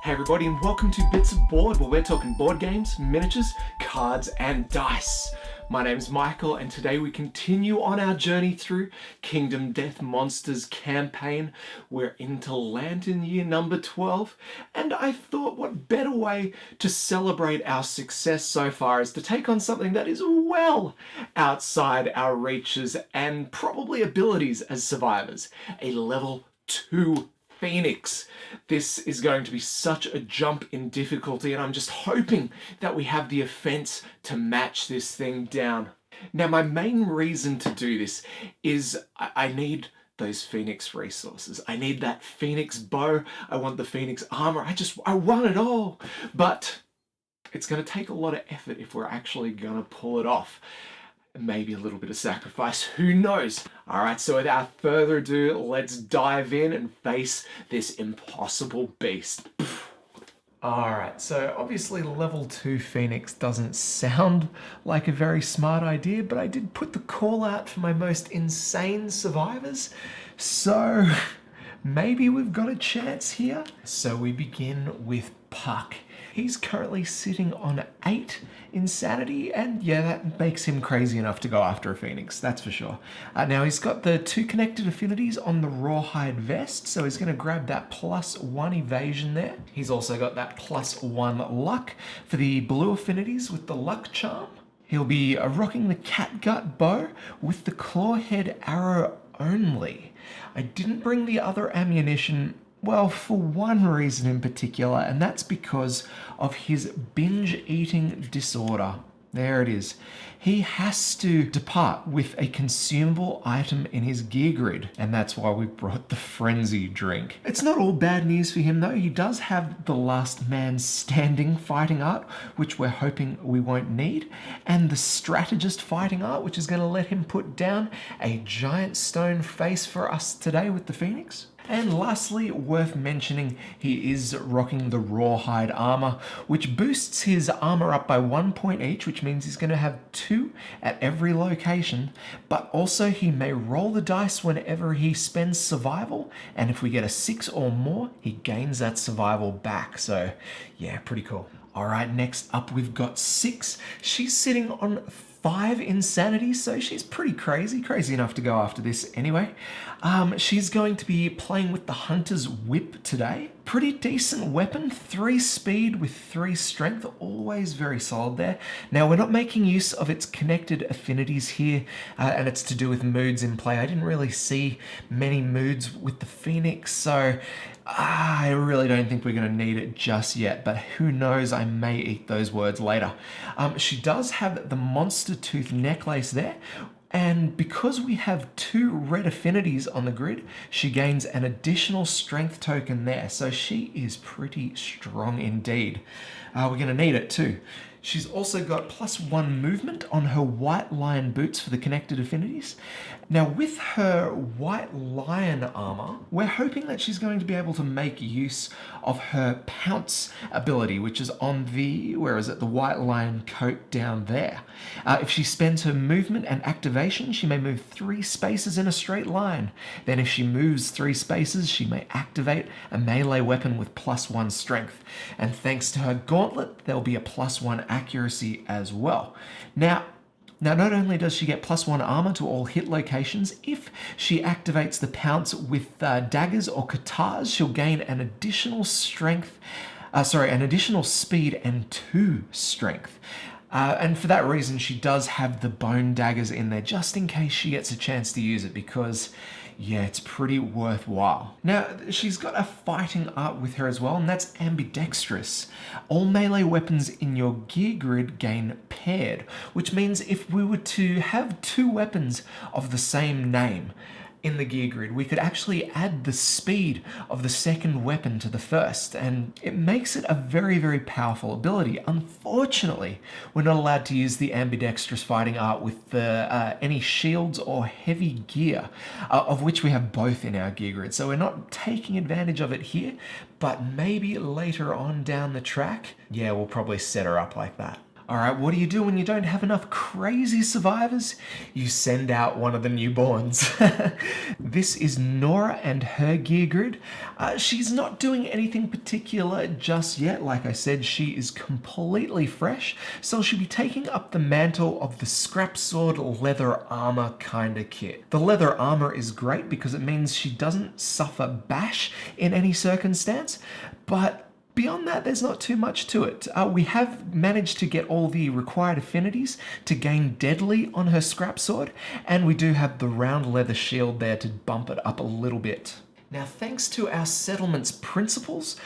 Hey everybody, and welcome to Bits of Board, where we're talking board games, miniatures, cards, and dice. My name's Michael, and today we continue on our journey through Kingdom Death Monsters campaign. We're into Lantern Year number 12, and I thought what better way to celebrate our success so far is to take on something that is well outside our reaches and probably abilities as survivors, a level 2 Phoenix. This is going to be such a jump in difficulty, and I'm just hoping that we have the offense to match this thing down. Now, my main reason to do this is I need those Phoenix resources. I need that Phoenix bow. I want the Phoenix armor. I want it all. But it's going to take a lot of effort if we're actually going to pull it off. Maybe a little bit of sacrifice, who knows? Alright, so without further ado, let's dive in and face this impossible beast. Alright, so obviously level 2 Phoenix doesn't sound like a very smart idea, but I did put the call out for my most insane survivors, so maybe we've got a chance here. So we begin with Puck. He's currently sitting on 8 insanity, and yeah, that makes him crazy enough to go after a Phoenix, that's for sure. Now he's got the 2 connected affinities on the Rawhide Vest, so he's going to grab that +1 evasion there. He's also got that +1 luck for the blue affinities with the luck charm. He'll be rocking the Catgut bow with the clawhead arrow only. I didn't bring the other ammunition, well, for one reason in particular, and that's because of his binge eating disorder. There it is. He has to depart with a consumable item in his gear grid, and that's why we brought the frenzy drink. It's not all bad news for him though. He does have the last man standing fighting art, which we're hoping we won't need, and the strategist fighting art, which is going to let him put down a giant stone face for us today with the Phoenix. And lastly, worth mentioning, he is rocking the Rawhide armor, which boosts his armor up by 1 point each, which means he's going to have 2 at every location, but also he may roll the dice whenever he spends survival, and if we get a 6 or more, he gains that survival back. So yeah, pretty cool. All right, next up we've got 6. She's sitting on 5 insanity, so she's pretty crazy enough to go after this anyway. She's going to be playing with the Hunter's Whip today. Pretty decent weapon, 3 speed with 3 strength, always very solid there. Now we're not making use of its connected affinities here, and it's to do with moods in play. I didn't really see many moods with the Phoenix, so I really don't think we're going to need it just yet, but who knows, I may eat those words later. She does have the Monster Tooth necklace there, and because we have 2 red affinities on the grid, she gains an additional strength token there, so she is pretty strong indeed. We're going to need it too. She's also got +1 movement on her White Lion boots for the connected affinities. Now with her White Lion armor, we're hoping that she's going to be able to make use of her Pounce ability, which is on the, where is it, the White Lion coat down there. If she spends her movement and activation, she may move 3 spaces in a straight line. Then if she moves 3 spaces, she may activate a melee weapon with +1 strength. And thanks to her gauntlet, there'll be a +1 accuracy as well. Now, not only does she get +1 armor to all hit locations, if she activates the Pounce with daggers or katars, she'll gain an additional an additional speed and 2 strength. And for that reason, she does have the bone daggers in there, just in case she gets a chance to use it, because yeah, it's pretty worthwhile. Now, she's got a fighting art with her as well, and that's ambidextrous. All melee weapons in your gear grid gain paired, which means if we were to have 2 weapons of the same name in the gear grid, we could actually add the speed of the second weapon to the first, and it makes it a very powerful ability. Unfortunately, we're not allowed to use the ambidextrous fighting art with any shields or heavy gear, of which we have both in our gear grid, so we're not taking advantage of it here, but maybe later on down the track, yeah, we'll probably set her up like that. All right, what do you do when you don't have enough crazy survivors? You send out one of the newborns. This is Nora and her gear grid. She's not doing anything particular just yet. Like I said, she is completely fresh, so she'll be taking up the mantle of the scrap sword leather armor kind of kit. The leather armor is great because it means she doesn't suffer bash in any circumstance, but beyond that, there's not too much to it. We have managed to get all the required affinities to gain deadly on her scrap sword, and we do have the round leather shield there to bump it up a little bit. Now, thanks to our settlement's principles,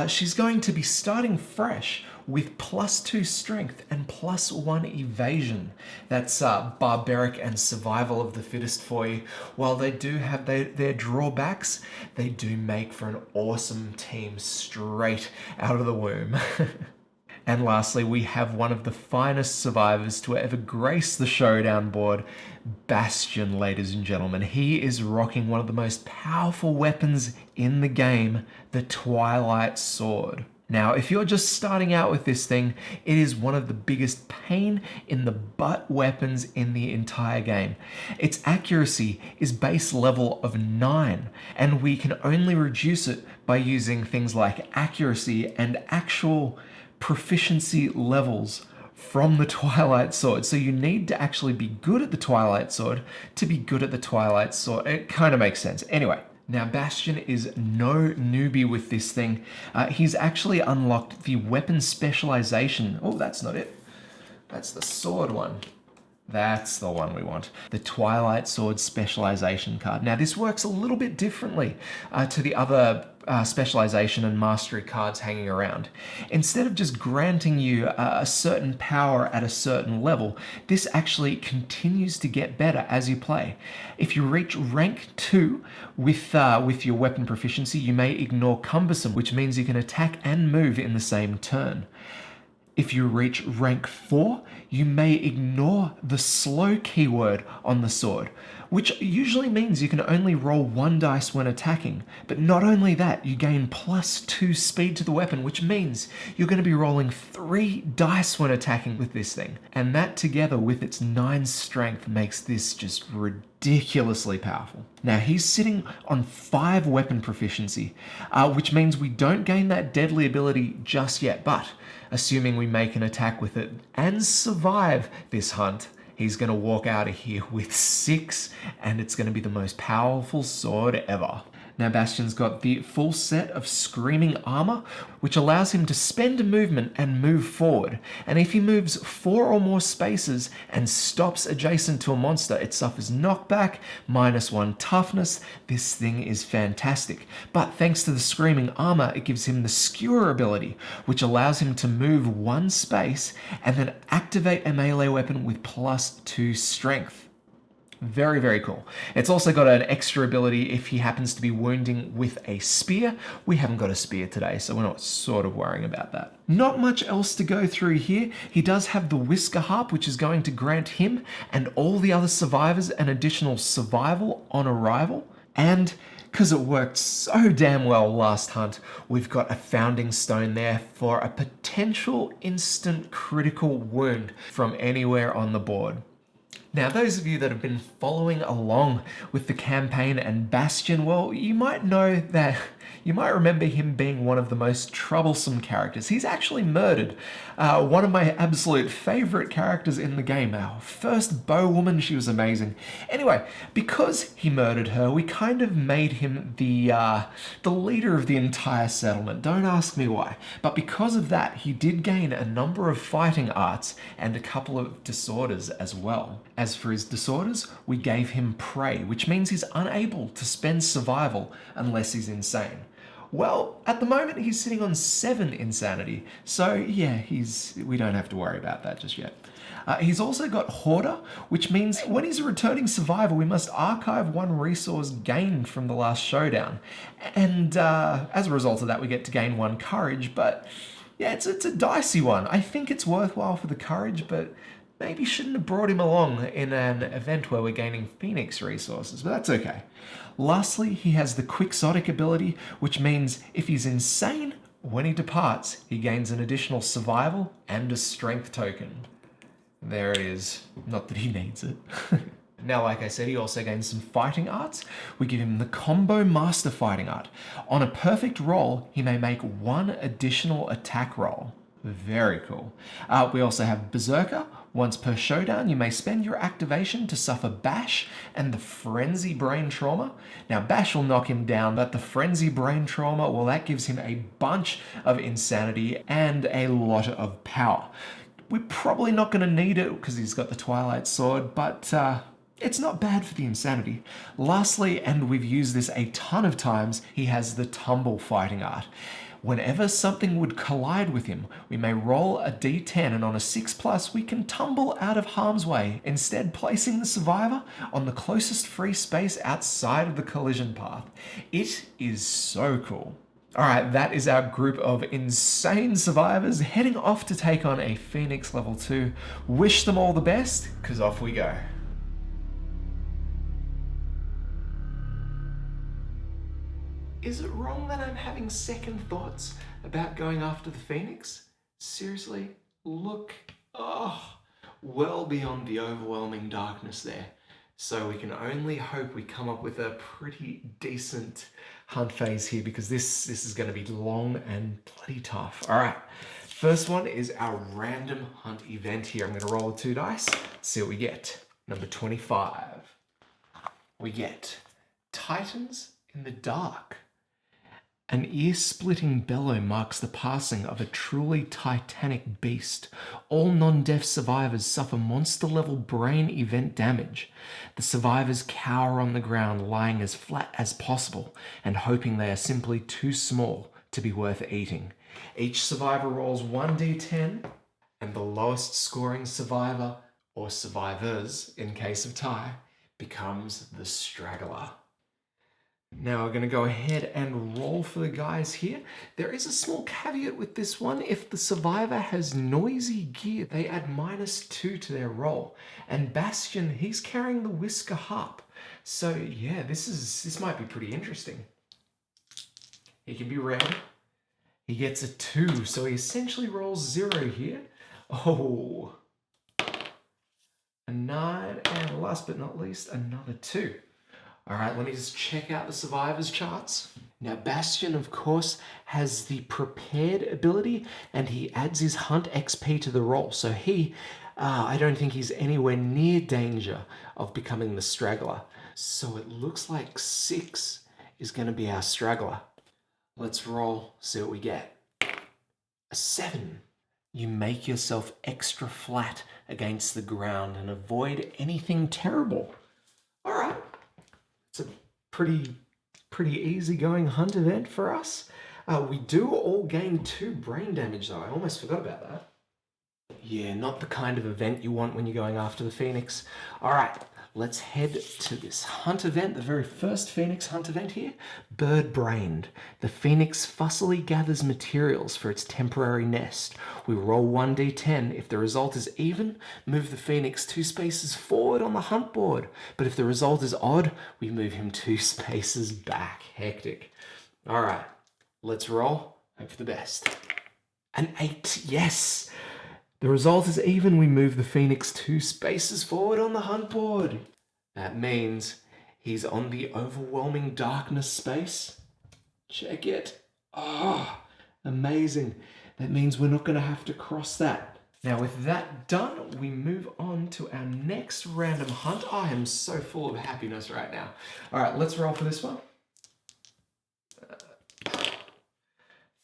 she's going to be starting fresh with +2 strength and +1 evasion. That's barbaric and survival of the fittest for you. While they do have their drawbacks, they do make for an awesome team straight out of the womb. And lastly, we have one of the finest survivors to ever grace the showdown board, Bastian, ladies and gentlemen. He is rocking one of the most powerful weapons in the game, the Twilight Sword. Now, if you're just starting out with this thing, it is one of the biggest pain in the butt weapons in the entire game. Its accuracy is base level of 9, and we can only reduce it by using things like accuracy and actual proficiency levels from the Twilight Sword. So you need to actually be good at the Twilight Sword to be good at the Twilight Sword. It kind of makes sense. Anyway. Now, Bastian is no newbie with this thing. He's actually unlocked the weapon specialization. Oh, that's not it. That's the sword one. That's the one we want. The Twilight Sword specialization card. Now, this works a little bit differently to the other specialization and mastery cards hanging around. Instead of just granting you a certain power at a certain level, this actually continues to get better as you play. If you reach rank 2 with your weapon proficiency, you may ignore cumbersome, which means you can attack and move in the same turn. If you reach rank 4, you may ignore the slow keyword on the sword, which usually means you can only roll 1 dice when attacking. But not only that, you gain +2 speed to the weapon, which means you're going to be rolling 3 dice when attacking with this thing. And that together with its 9 strength makes this just ridiculously powerful. Now, he's sitting on 5 weapon proficiency, which means we don't gain that deadly ability just yet, but assuming we make an attack with it and survive this hunt, he's going to walk out of here with 6, and it's going to be the most powerful sword ever. Now, Bastian's got the full set of screaming armor, which allows him to spend a movement and move forward. And if he moves 4 or more spaces and stops adjacent to a monster, it suffers knockback, -1 toughness. This thing is fantastic. But thanks to the screaming armor, it gives him the skewer ability, which allows him to move 1 space and then activate a melee weapon with +2 strength. Very, very cool. It's also got an extra ability if he happens to be wounding with a spear. We haven't got a spear today, so we're not sort of worrying about that. Not much else to go through here. He does have the Whisker Harp, which is going to grant him and all the other survivors an additional survival on arrival. And because it worked so damn well last hunt, we've got a founding stone there for a potential instant critical wound from anywhere on the board. Now, those of you that have been following along with the campaign and Bastian, well, you might know that you might remember him being one of the most troublesome characters. He's actually murdered one of my absolute favorite characters in the game. Our first bow woman, she was amazing. Anyway, because he murdered her, we kind of made him the leader of the entire settlement. Don't ask me why. But because of that, he did gain a number of fighting arts and a couple of disorders as well. As for his disorders, we gave him prey, which means he's unable to spend survival unless he's insane. Well, at the moment, he's sitting on 7 insanity. So yeah, we don't have to worry about that just yet. He's also got Hoarder, which means when he's a returning survivor, we must archive 1 resource gained from the last showdown. And as a result of that, we get to gain 1 courage. But yeah, it's a dicey one. I think it's worthwhile for the courage, but maybe shouldn't have brought him along in an event where we're gaining Phoenix resources, but that's okay. Lastly, he has the Quixotic ability, which means if he's insane When he departs, he gains an additional survival and a strength token. There it is. Not that he needs it. Now, like I said, he also gains some fighting arts. We give him the Combo Master Fighting Art. On a perfect roll, he may make one additional attack roll. Very cool. We also have Berserker. Once per showdown, you may spend your activation to suffer Bash and the Frenzy Brain Trauma. Now, Bash will knock him down, but the Frenzy Brain Trauma, well, that gives him a bunch of insanity and a lot of power. We're probably not going to need it because he's got the Twilight Sword, but it's not bad for the insanity. Lastly, and we've used this a ton of times, he has the Tumble Fighting Art. Whenever something would collide with him, we may roll a d10 and on a 6+, we can tumble out of harm's way, instead placing the survivor on the closest free space outside of the collision path. It is so cool. Alright, that is our group of insane survivors heading off to take on a Phoenix level 2. Wish them all the best, because off we go. Is it wrong that I'm having second thoughts about going after the Phoenix? Seriously? Look, well beyond the overwhelming darkness there. So we can only hope we come up with a pretty decent hunt phase here, because this is going to be long and bloody tough. All right, first one is our random hunt event here. I'm going to roll 2 dice, see what we get. Number 25. We get Titans in the Dark. An ear-splitting bellow marks the passing of a truly titanic beast. All non-deaf survivors suffer monster-level brain event damage. The survivors cower on the ground, lying as flat as possible and hoping they are simply too small to be worth eating. Each survivor rolls 1d10, and the lowest scoring survivor, or survivors in case of tie, becomes the straggler. Now we're going to go ahead and roll for the guys here. There is a small caveat with this one. If the survivor has noisy gear, they add -2 to their roll. And Bastian, he's carrying the Whisker Harp. So yeah, this might be pretty interesting. He can be red. He gets a 2, so he essentially rolls 0 here. Oh, a 9, and last but not least, another 2. All right, let me just check out the survivors charts. Now, Bastian, of course, has the prepared ability, and he adds his hunt XP to the roll. So I don't think he's anywhere near danger of becoming the straggler. So it looks like 6 is going to be our straggler. Let's roll, see what we get. A 7. You make yourself extra flat against the ground and avoid anything terrible. All right. It's a pretty easy-going hunt event for us. We do all gain 2 brain damage, though. I almost forgot about that. Yeah, not the kind of event you want when you're going after the Phoenix. All right, let's head to this hunt event, the very first Phoenix hunt event here. Bird-brained. The Phoenix fussily gathers materials for its temporary nest. We roll 1d10. If the result is even, move the Phoenix 2 spaces forward on the hunt board. But if the result is odd, we move him 2 spaces back. Hectic. All right, let's roll. Hope for the best. An 8, yes! The result is even, we move the Phoenix 2 spaces forward on the hunt board. That means he's on the overwhelming darkness space. Check it. Oh, amazing. That means we're not going to have to cross that. Now with that done, we move on to our next random hunt. I am so full of happiness right now. All right, let's roll for this one.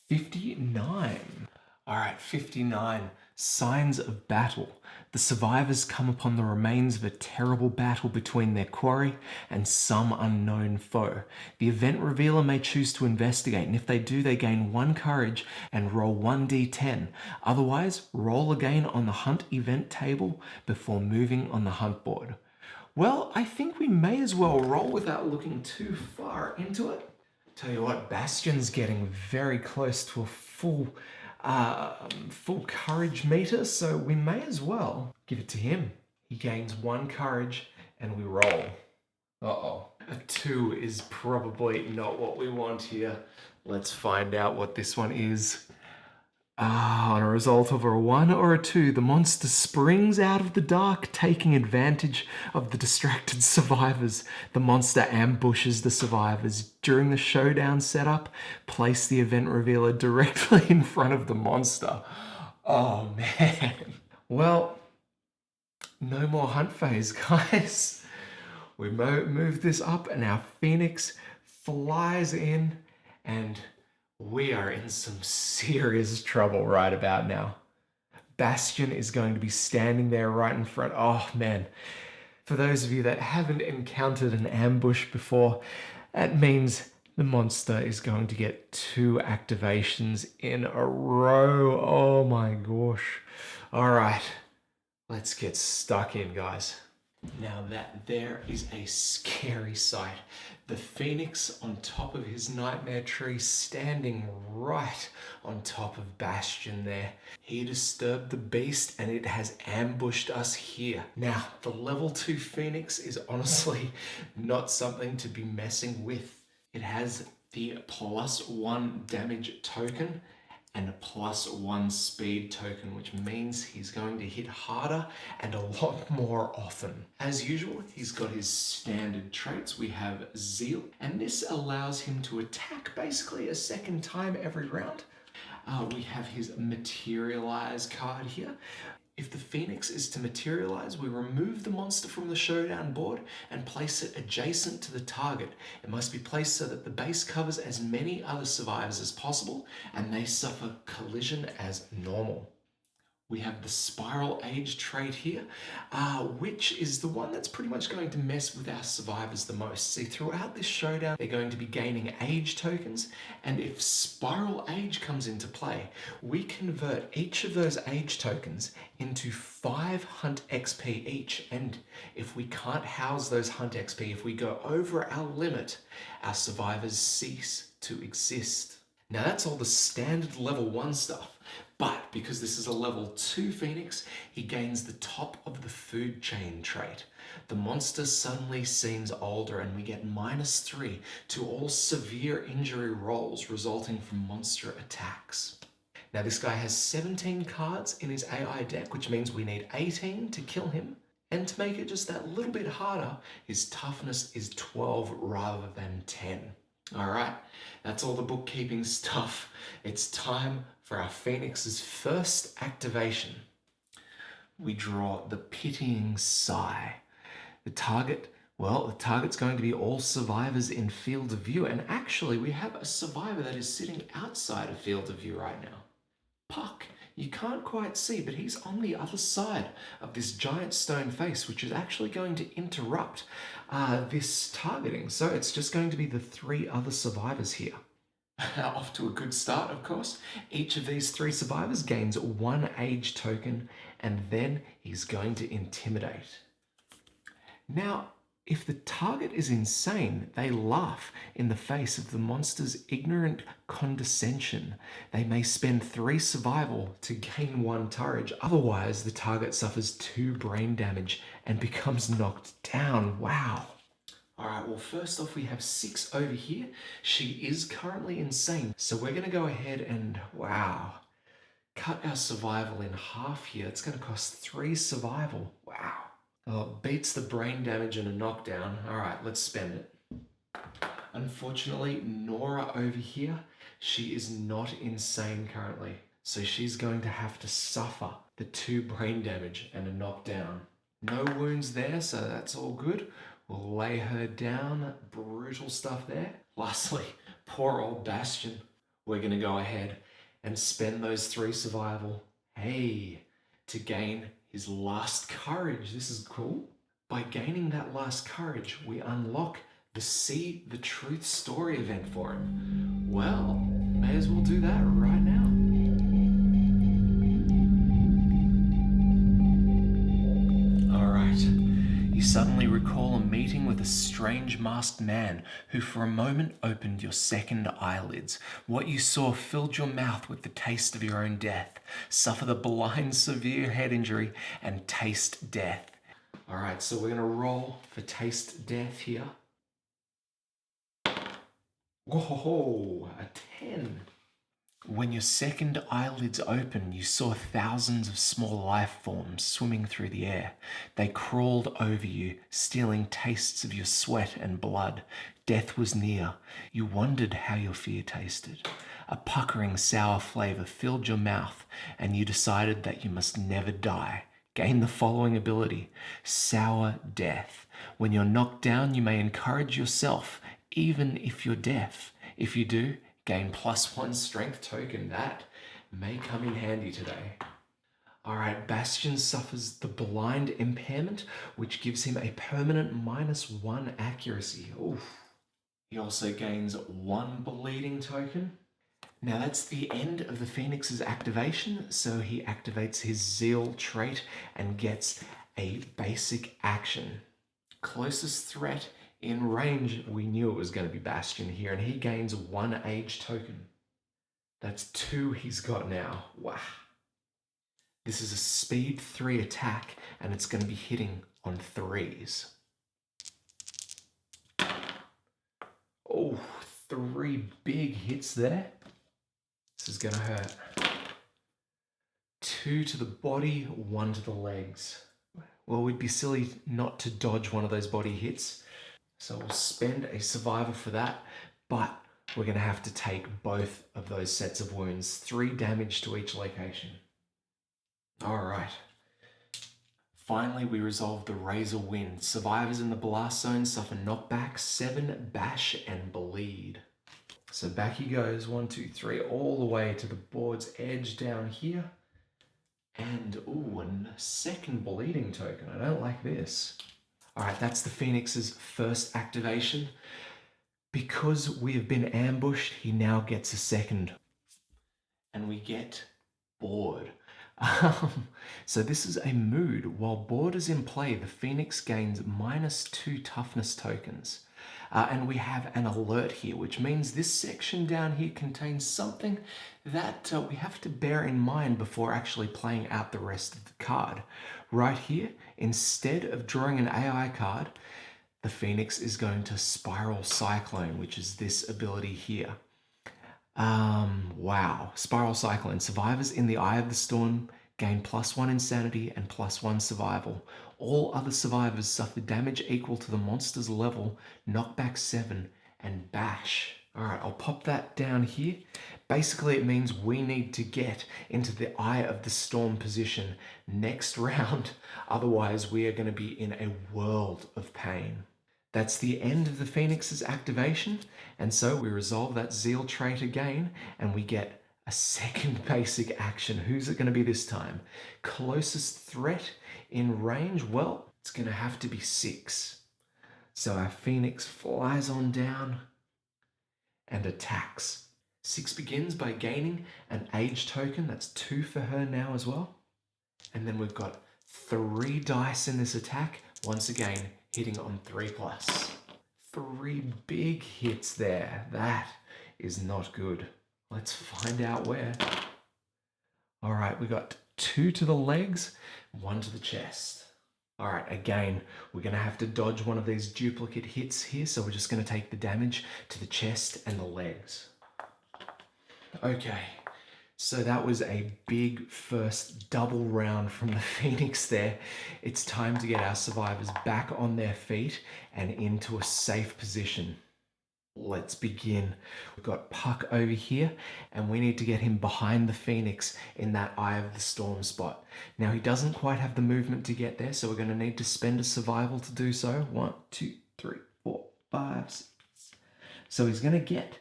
59. All right, 59. Signs of battle. The survivors come upon the remains of a terrible battle between their quarry and some unknown foe. The event revealer may choose to investigate, and if they do, they gain 1 courage and roll 1d10. Otherwise, roll again on the hunt event table before moving on the hunt board. Well, I think we may as well roll without looking too far into it. Tell you what, Bastian's getting very close to a full courage meter, so we may as well give it to him. He gains 1 courage and we roll. Uh-oh. A 2 is probably not what we want here. Let's find out what this one is. On a result of a 1 or a 2, the monster springs out of the dark, taking advantage of the distracted survivors. The monster ambushes the survivors. During the showdown setup, place the event revealer directly in front of the monster. Oh man. Well, no more hunt phase, guys. We move this up and our phoenix flies in and we are in some serious trouble right about now. Bastian is going to be standing there right in front. Oh man, for those of you that haven't encountered an ambush before, that means the monster is going to get 2 activations in a row. Oh my gosh. All right, let's get stuck in, guys. Now that there is a scary sight. The phoenix on top of his nightmare tree, standing right on top of Bastian there. He disturbed the beast and it has ambushed us here. Now, the level 2 phoenix is honestly not something to be messing with. It has the +1 damage token and a +1 speed token, which means he's going to hit harder and a lot more often. As usual, he's got his standard traits. We have Zeal, and this allows him to attack basically a second time every round. We have his Materialize card here. If the Phoenix is to materialize, we remove the monster from the showdown board and place it adjacent to the target. It must be placed so that the base covers as many other survivors as possible and they suffer collision as normal. We have the Spiral Age trait here, which is the one that's pretty much going to mess with our survivors the most. See, throughout this showdown, they're going to be gaining age tokens, and if Spiral Age comes into play, we convert each of those age tokens into 5 Hunt XP each. And if we can't house those Hunt XP, if we go over our limit, our survivors cease to exist. Now that's all the standard level 1 stuff. But because this is a level 2 Phoenix, he gains the top of the food chain trait. The monster suddenly seems older and we get -3 to all severe injury rolls resulting from monster attacks. Now this guy has 17 cards in his AI deck, which means we need 18 to kill him. And to make it just that little bit harder, his toughness is 12 rather than 10. All right, that's all the bookkeeping stuff. It's time for our Phoenix's first activation. We draw the Pitying Sigh. The target's going to be all survivors in field of view. And actually, we have a survivor that is sitting outside of field of view right now. Puck, you can't quite see, but he's on the other side of this giant stone face, which is actually going to interrupt this targeting. So it's just going to be the 3 other survivors here. Off to a good start, of course. Each of these 3 survivors gains 1 age token, and then he's going to intimidate. Now, if the target is insane, they laugh in the face of the monster's ignorant condescension. They may spend 3 survival to gain 1 courage. Otherwise, the target suffers 2 brain damage and becomes knocked down. Wow. All right, well, first off, we have 6 over here. She is currently insane. So we're going to go ahead and, wow, cut our survival in half here. It's going to cost 3 survival. Wow. Oh, it beats the brain damage and a knockdown. All right, let's spend it. Unfortunately, Nora over here, she is not insane currently. So she's going to have to suffer the 2 brain damage and a knockdown. No wounds there, so that's all good. We'll lay her down. Brutal stuff there. Lastly, poor old Bastian. We're going to go ahead and spend those 3 survival, to gain his last courage. This is cool. By gaining that last courage, we unlock the See the Truth story event for him. Well, may as well do that right now. All right. You suddenly recall a meeting with a strange masked man who for a moment opened your second eyelids. What you saw filled your mouth with the taste of your own death. Suffer the blind severe head injury and taste death. All right, so we're going to roll for taste death here. Whoa, a 10. When your second eyelids opened, you saw thousands of small life forms swimming through the air. They crawled over you, stealing tastes of your sweat and blood. Death was near. You wondered how your fear tasted. A puckering sour flavor filled your mouth, and you decided that you must never die. Gain the following ability: Sour Death. When you're knocked down, you may encourage yourself, even if you're deaf. If you do, gain +1 strength token. That may come in handy today. Alright, Bastian suffers the blind impairment, which gives him a permanent -1 accuracy. Oof. He also gains 1 bleeding token. Now that's the end of the Phoenix's activation, so he activates his Zeal trait and gets a basic action. Closest threat in range, we knew it was going to be Bastian here, and he gains 1 age token. That's 2 he's got now. Wow. This is a speed 3 attack, and it's going to be hitting on 3s. Oh, 3 big hits there. This is going to hurt. 2 to the body, 1 to the legs. Well, we'd be silly not to dodge one of those body hits. So we'll spend a survival for that, but we're going to have to take both of those sets of wounds. 3 damage to each location. All right. Finally, we resolve the Razor Wind. Survivors in the blast zone suffer knockback, 7 bash and bleed. So back he goes, 1, 2, 3, all the way to the board's edge down here. And, ooh, a second bleeding token. I don't like this. All right, that's the Phoenix's first activation. Because we have been ambushed, he now gets a second. And we get bored. So this is a mood. While bored is in play, the Phoenix gains -2 toughness tokens. And we have an alert here, which means this section down here contains something that we have to bear in mind before actually playing out the rest of the card. Right here, instead of drawing an AI card, the Phoenix is going to Spiral Cyclone, which is this ability here. Wow. Spiral Cyclone. Survivors in the Eye of the Storm gain +1 insanity and +1 survival. All other survivors suffer damage equal to the monster's level, knockback 7, and bash. Alright, I'll pop that down here. Basically, it means we need to get into the Eye of the Storm position next round. Otherwise, we are going to be in a world of pain. That's the end of the Phoenix's activation, and so we resolve that Zeal trait again, and we get a second basic action. Who's it going to be this time? Closest threat in range? Well, it's going to have to be 6. So our Phoenix flies on down and attacks. 6 begins by gaining an age token. That's 2 for her now as well. And then we've got 3 dice in this attack. Once again, hitting on 3+. 3 big hits there. That is not good. Let's find out where. All right, we got 2 to the legs, 1 to the chest. All right, again, we're going to have to dodge one of these duplicate hits here, so we're just going to take the damage to the chest and the legs. Okay, so that was a big first double round from the Phoenix there. It's time to get our survivors back on their feet and into a safe position. Let's begin. We've got Puck over here, and we need to get him behind the Phoenix in that Eye of the Storm spot. Now, he doesn't quite have the movement to get there, so we're going to need to spend a survival to do so. 1, 2, 3, 4, 5, 6. So he's going to get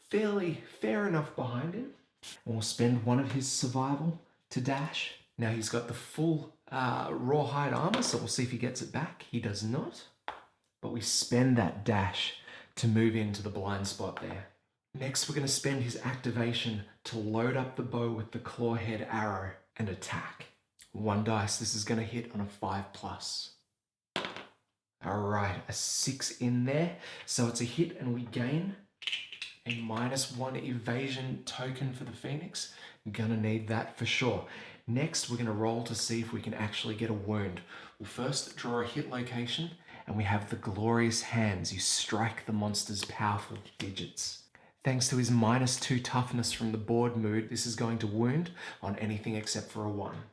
fair enough behind him. And we'll spend 1 of his survival to dash. Now, he's got the full rawhide armor, so we'll see if he gets it back. He does not. But we spend that dash to move into the blind spot there. Next, we're going to spend his activation to load up the bow with the clawhead arrow and attack. 1 dice. This is going to hit on a 5+. All right, a 6 in there. So it's a hit, and we gain a -1 evasion token for the Phoenix. I'm going to need that for sure. Next, we're going to roll to see if we can actually get a wound. We'll first draw a hit location, And we have the glorious hands. You strike the monster's powerful digits. Thanks to his -2 toughness from the board mood, this is going to wound on anything except for a 1.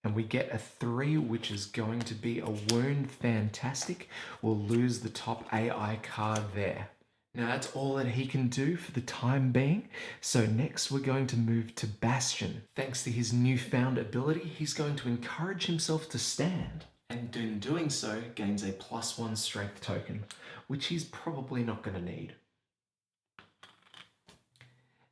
And we get a 3, which is going to be a wound. Fantastic. We'll lose the top AI card there. Now that's all that he can do for the time being. So next we're going to move to Bastian. Thanks to his newfound ability, he's going to encourage himself to stand. And in doing so, gains a +1 strength token, which he's probably not going to need.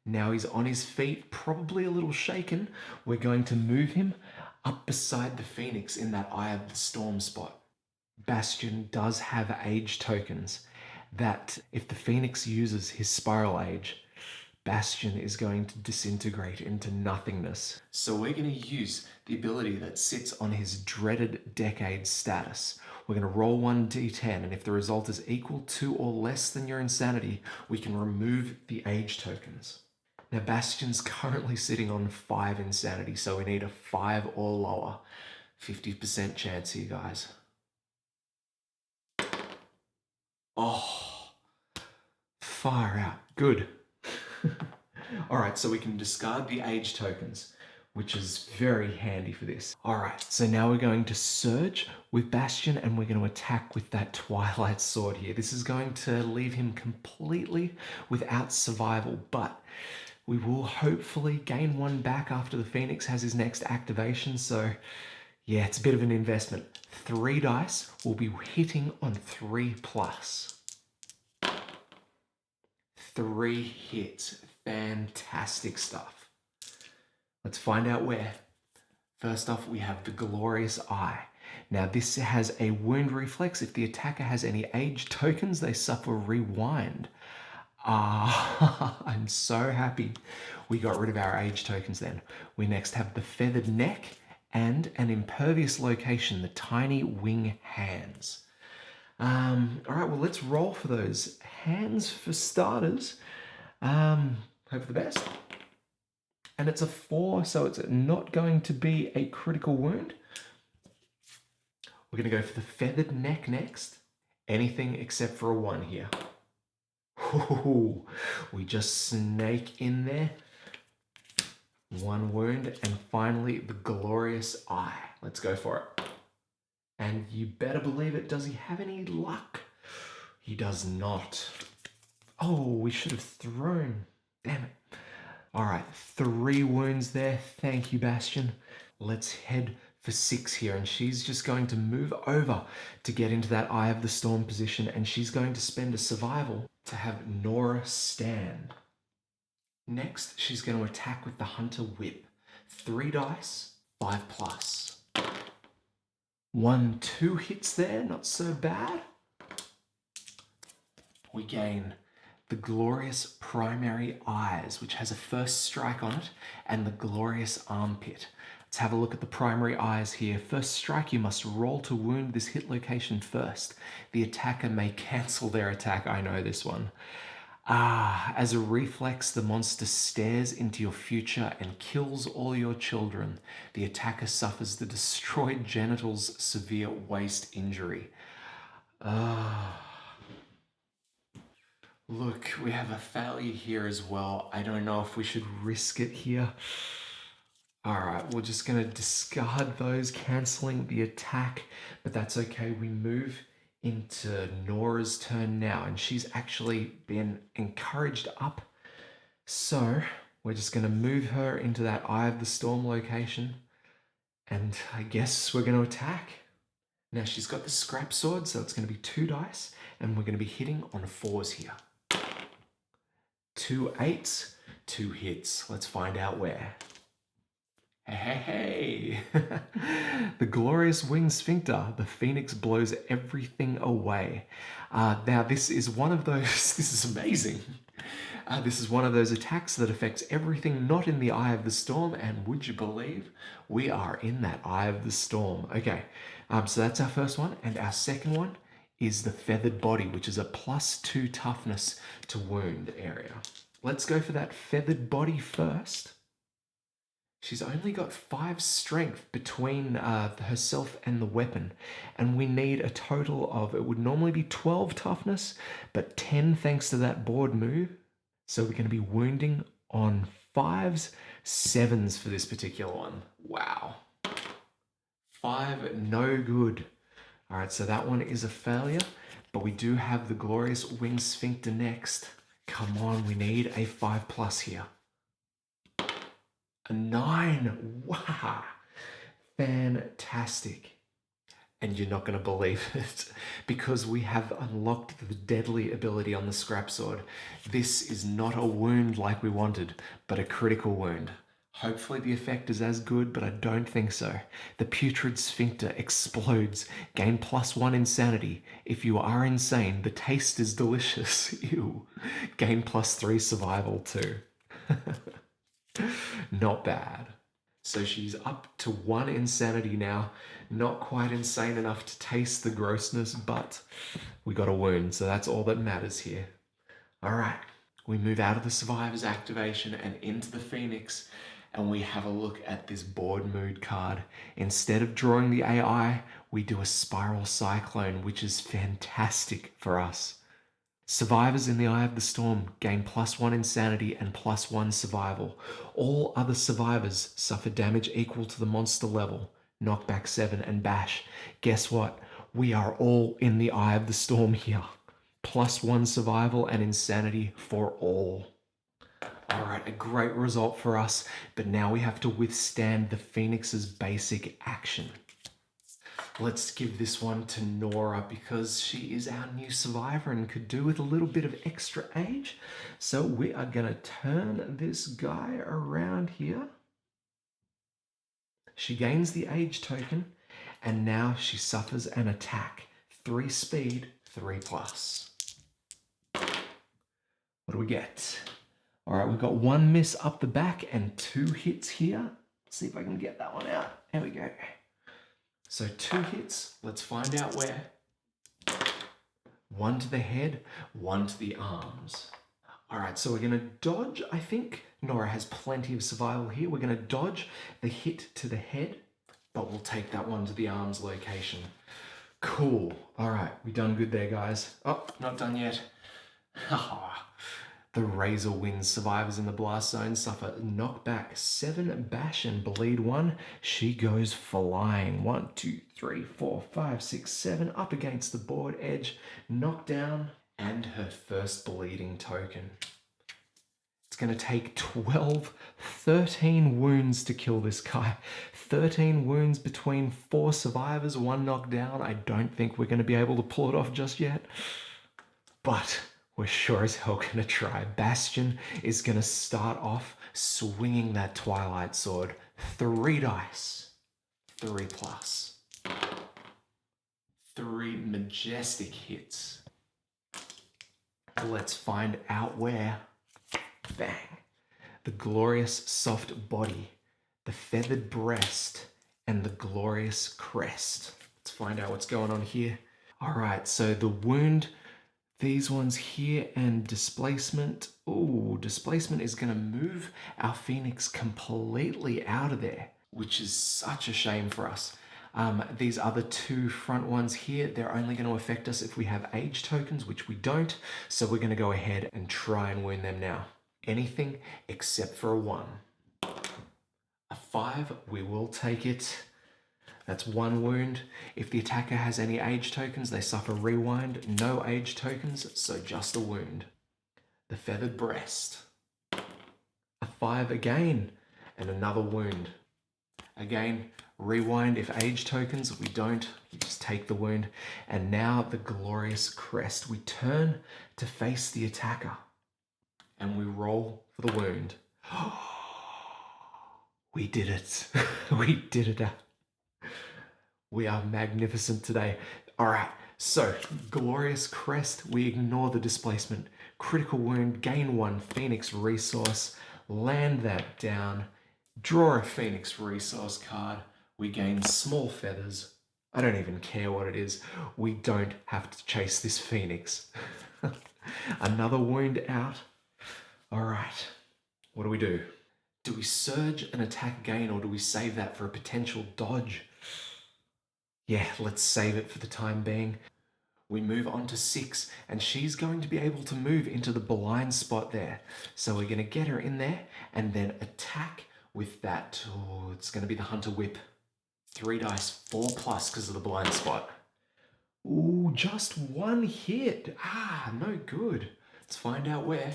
Now he's on his feet, probably a little shaken. We're going to move him up beside the Phoenix in that Eye of the Storm spot. Bastian does have age tokens that if the Phoenix uses his spiral age, Bastian is going to disintegrate into nothingness. So we're going to use the ability that sits on his dreaded decade status. We're going to roll 1d10, and if the result is equal to or less than your insanity, we can remove the age tokens. Now Bastian's currently sitting on 5 insanity, so we need a 5 or lower. 50% chance here, guys. Oh, far out. Good. All right, so we can discard the age tokens, which is very handy for this. All right, so now we're going to surge with Bastian and we're going to attack with that Twilight Sword here. This is going to leave him completely without survival, but we will hopefully gain 1 back after the Phoenix has his next activation. So yeah, it's a bit of an investment. 3 dice will be hitting on 3+. 3 hits. Fantastic stuff. Let's find out where. First off, we have the Glorious Eye. Now this has a wound reflex. If the attacker has any age tokens, they suffer rewind. I'm so happy we got rid of our age tokens then. We next have the Feathered Neck and an impervious location, the Tiny Wing Hands. All right, well, let's roll for those hands for starters. Hope for the best. And it's a 4, so it's not going to be a critical wound. We're going to go for the Feathered Neck next. Anything except for a 1 here. Ooh, we just snake in there. 1 wound, and finally the Glorious Eye. Let's go for it. And you better believe it. Does he have any luck? He does not. Oh, we should have thrown. Damn it. All right, 3 wounds there. Thank you, Bastian. Let's head for 6 here, and she's just going to move over to get into that Eye of the Storm position, and she's going to spend a survival to have Nora stand. Next, she's going to attack with the Hunter Whip. 3 dice, 5+. 1, 2 hits there, not so bad. We gain the Glorious Primary Eyes, which has a first strike on it, and the Glorious Armpit. Let's have a look at the primary eyes here. First strike, you must roll to wound this hit location first. The attacker may cancel their attack. I know this one. As a reflex, the monster stares into your future and kills all your children. The attacker suffers the destroyed genitals severe waist injury. Look, we have a failure here as well. I don't know if we should risk it here. All right, we're just going to discard those, canceling the attack, but that's okay. We move into Nora's turn now, and she's actually been encouraged up. So we're just going to move her into that Eye of the Storm location, and I guess we're going to attack. Now she's got the scrap sword, so it's going to be 2 dice, and we're going to be hitting on 4s here. 2 8s, 2 hits. Let's find out where. Hey, the Glorious Wing Sphincter. The Phoenix blows everything away. Now this is one of those, this is amazing. This is one of those attacks that affects everything not in the Eye of the Storm, and would you believe we are in that Eye of the Storm. Okay, so that's our first one, and our second one is the Feathered Body, which is a +2 toughness to wound area. Let's go for that Feathered Body first. She's only got 5 strength between herself and the weapon, and we need a total of, it would normally be 12 toughness, but 10 thanks to that board move. So we're going to be wounding on 5s, 7s for this particular one. Wow. 5, no good. All right, so that one is a failure, but we do have the glorious winged sphincter next. Come on, we need a 5+ here. A 9. Wow. Fantastic. And you're not going to believe it, because we have unlocked the deadly ability on the scrap sword. This is not a wound like we wanted, but a critical wound. Hopefully the effect is as good, but I don't think so. The putrid sphincter explodes. Gain +1 insanity. If you are insane, the taste is delicious. Ew. Gain +3 survival too. Not bad. So she's up to 1 insanity now. Not quite insane enough to taste the grossness, but we got a wound, so that's all that matters here. All right, we move out of the survivor's activation and into the Phoenix, and we have a look at this board mood card. Instead of drawing the AI, we do a spiral cyclone, which is fantastic for us. Survivors in the Eye of the Storm gain +1 insanity and +1 survival. All other survivors suffer damage equal to the monster level, knockback 7 and bash. Guess what? We are all in the Eye of the Storm here. +1 survival and insanity for all. All right, a great result for us, but now we have to withstand the Phoenix's basic action. Let's give this one to Nora, because she is our new survivor and could do with a little bit of extra age. So we are going to turn this guy around here. She gains the age token, and now she suffers an attack. 3 speed, 3+. What do we get? All right, we've got 1 miss up the back and 2 hits here. Let's see if I can get that one out. There we go. So 2 hits, let's find out where. 1 to the head, 1 to the arms. All right, so we're gonna dodge. I think Nora has plenty of survival here. We're gonna dodge the hit to the head, but we'll take that one to the arms location. Cool. All right, we done good there, guys. Oh, not done yet. The Razor Wind survivors in the blast zone suffer knockback 7 bash and bleed 1. She goes flying. 1, 2, 3, 4, 5, 6, 7 up against the board edge, knockdown, and her first bleeding token. It's going to take 13 wounds to kill this guy. 13 wounds between 4 survivors, 1 knockdown. I don't think we're going to be able to pull it off just yet, but we're sure as hell gonna try. Bastian is gonna start off swinging that Twilight Sword. 3 dice, 3+. 3 majestic hits. Let's find out where. Bang. The glorious soft body, the feathered breast, and the glorious crest. Let's find out what's going on here. All right, so the wound, these ones here, and displacement. Oh, displacement is going to move our Phoenix completely out of there, which is such a shame for us. These other 2 front ones here, they're only going to affect us if we have age tokens, which we don't. So we're going to go ahead and try and wound them now. Anything except for a 1. A 5, we will take it. That's 1 wound. If the attacker has any age tokens, they suffer rewind. No age tokens, so just a wound. The feathered breast. A 5 again, and another wound. Again, rewind if age tokens. We don't, we just take the wound. And now the glorious crest. We turn to face the attacker, and we roll for the wound. We did it. We did it. We are magnificent today. All right, so glorious crest. We ignore the displacement. Critical wound, gain 1 Phoenix resource. Land that down. Draw a Phoenix resource card. We gain small feathers. I don't even care what it is. We don't have to chase this Phoenix. Another wound out. All right, what do we do? Do we surge and attack again, or do we save that for a potential dodge? Yeah, let's save it for the time being. We move on to 6, and she's going to be able to move into the blind spot there. So we're going to get her in there and then attack with that. Oh, it's going to be the Hunter Whip. 3 dice, 4+ because of the blind spot. Ooh, just 1 hit. No good. Let's find out where.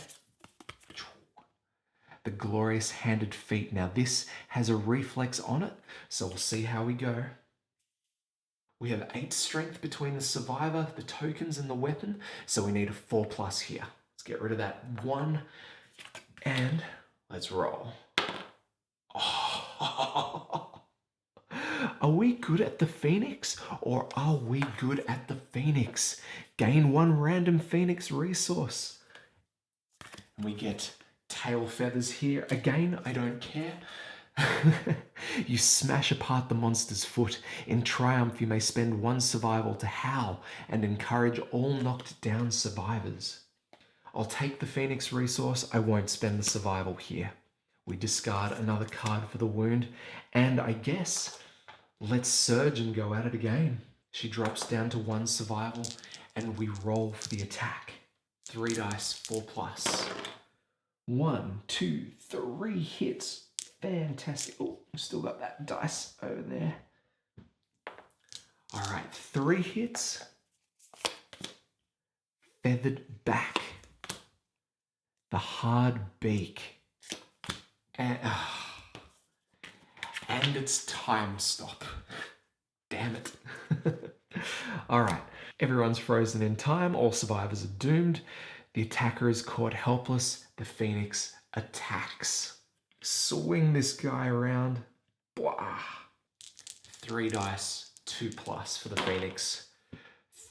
The Glorious Handed Feet. Now this has a reflex on it, so we'll see how we go. We have 8 strength between the survivor, the tokens, and the weapon, so we need a 4+ here. Let's get rid of that 1, and let's roll. Oh. Are we good at the Phoenix, or are we good at the Phoenix? Gain 1 random Phoenix resource. And we get tail feathers here. Again, I don't care. You smash apart the monster's foot. In triumph, you may spend 1 survival to howl and encourage all knocked down survivors. I'll take the Phoenix resource. I won't spend the survival here. We discard another card for the wound, and I guess let's surge and go at it again. She drops down to 1 survival, and we roll for the attack. 3 dice, 4+. 1, 2, 3 hits. Fantastic. Oh, still got that dice over there. All right, 3 hits. Feathered back. The hard beak. And it's time stop. Damn it. All right, everyone's frozen in time. All survivors are doomed. The attacker is caught helpless. The Phoenix attacks. Swing this guy around. Blah. 3 dice, 2+ for the Phoenix.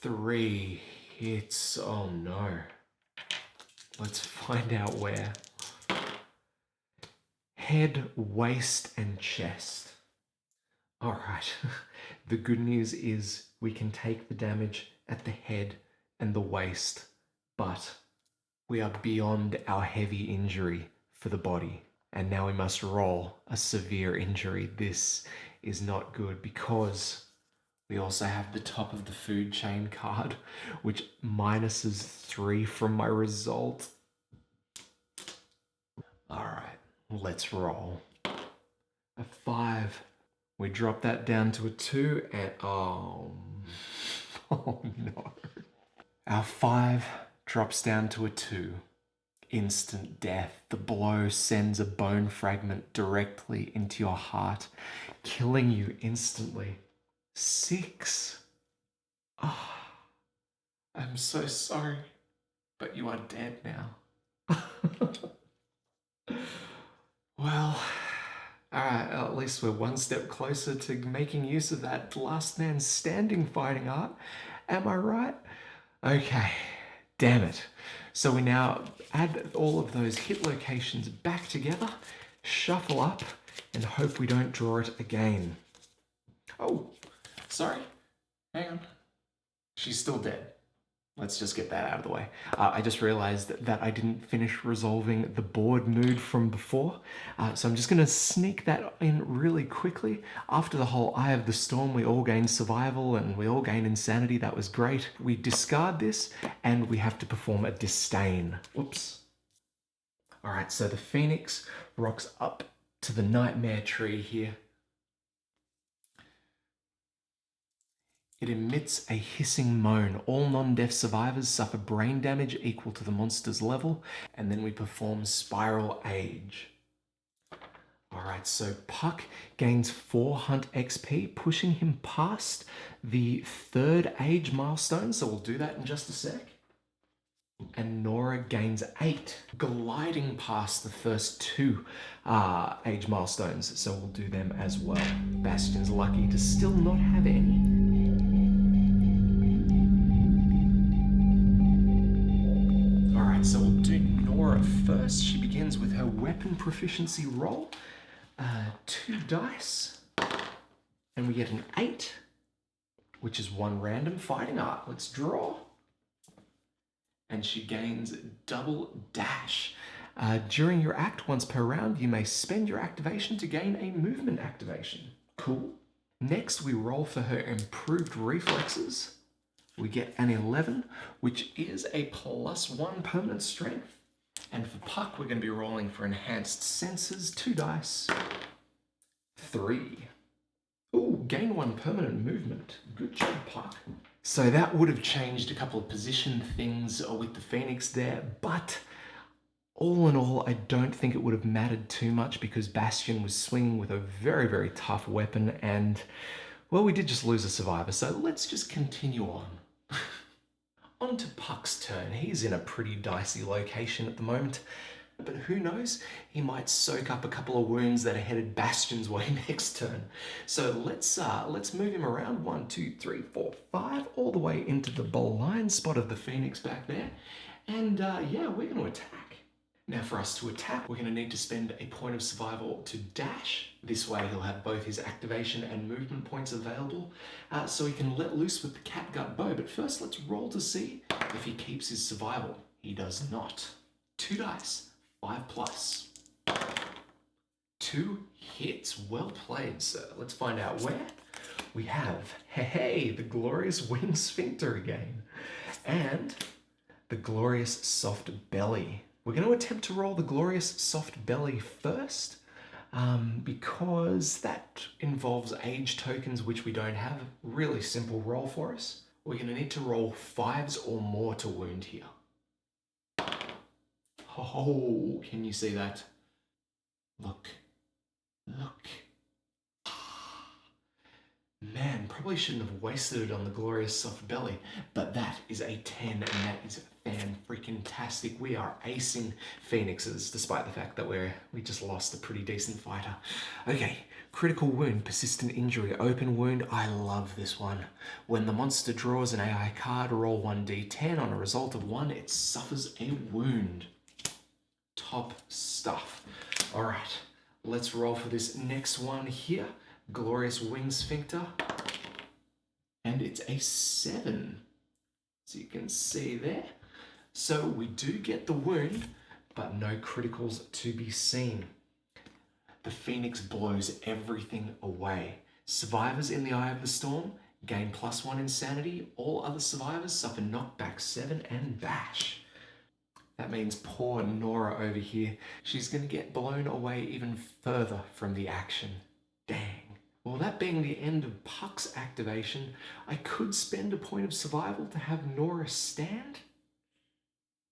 3 hits. Oh no. Let's find out where. Head, waist, and chest. All right. The good news is we can take the damage at the head and the waist, but we are beyond our heavy injury for the body. And now we must roll a severe injury. This is not good because we also have the top of the food chain card, which minuses 3 from my result. All right, let's roll. A 5. We drop that down to a 2 and oh no. Our 5 drops down to a 2. Instant death. The blow sends a bone fragment directly into your heart, killing you instantly. 6. I'm so sorry, but you are dead now. Well, alright, at least we're 1 step closer to making use of that last man standing fighting art. Am I right? Okay, damn it. So we now add all of those hit locations back together, shuffle up, and hope we don't draw it again. Oh, sorry. Hang on. She's still dead. Let's just get that out of the way. I just realized that I didn't finish resolving the board mood from before. So I'm just going to sneak that in really quickly. After the whole Eye of the Storm, we all gain survival and we all gain insanity. That was great. We discard this and we have to perform a disdain. Whoops. All right, so the Phoenix rocks up to the nightmare tree here. It emits a hissing moan. All non-deaf survivors suffer brain damage equal to the monster's level, and then we perform Spiral Age. Alright, so Puck gains 4 Hunt XP, pushing him past the 3rd age milestone, so we'll do that in just a sec. And Nora gains 8, gliding past the first 2 age milestones, so we'll do them as well. Bastian's lucky to still not have any. So we'll do Nora first. She begins with her weapon proficiency roll. 2 dice. And we get an 8, which is 1 random fighting art. Let's draw. And she gains double dash. During your act, once per round, you may spend your activation to gain a movement activation. Cool. Next, we roll for her improved reflexes. We get an 11, which is a +1 permanent strength. And for Puck, we're going to be rolling for enhanced senses, 2 dice. 3. Ooh, gain 1 permanent movement. Good job, Puck. So that would have changed a couple of position things with the Phoenix there, but all in all, I don't think it would have mattered too much because Bastian was swinging with a very, very tough weapon and, well, we did just lose a survivor, so let's just continue on. On to Puck's turn. He's in a pretty dicey location at the moment, but who knows? He might soak up a couple of wounds that are headed Bastian's way next turn. So let's move him around 1, 2, 3, 4, 5, all the way into the blind spot of the Phoenix back there, and yeah, we're going to attack. Now for us to attack, we're going to need to spend a point of survival to dash. This way he'll have both his activation and movement points available, so he can let loose with the catgut bow. But first let's roll to see if he keeps his survival. He does not. 2 dice, 5+. 2 hits. Well played, sir. Let's find out where. We have, hey, the glorious wing sphincter again. And the glorious soft belly. We're going to attempt to roll the glorious soft belly first because that involves age tokens, which we don't have. Really simple roll for us. We're going to need to roll 5s or more to wound here. Oh, can you see that? Look. Man, probably shouldn't have wasted it on the glorious soft belly, but that is a 10 and that is fan-freaking-tastic. We are acing Phoenixes despite the fact that we just lost a pretty decent fighter. Okay, critical wound, persistent injury, open wound. I love this one. When the monster draws an AI card, roll 1d10. On a result of 1, it suffers a wound. Top stuff. All right, let's roll for this next one here. Glorious wing sphincter, and it's a 7, so you can see there. So we do get the wound, but no criticals to be seen. The Phoenix blows everything away. Survivors in the Eye of the Storm gain +1 insanity. All other survivors suffer knockback 7 and bash. That means poor Nora over here, she's going to get blown away even further from the action. Dang. Well, that being the end of Puck's activation, I could spend a point of survival to have Nora stand.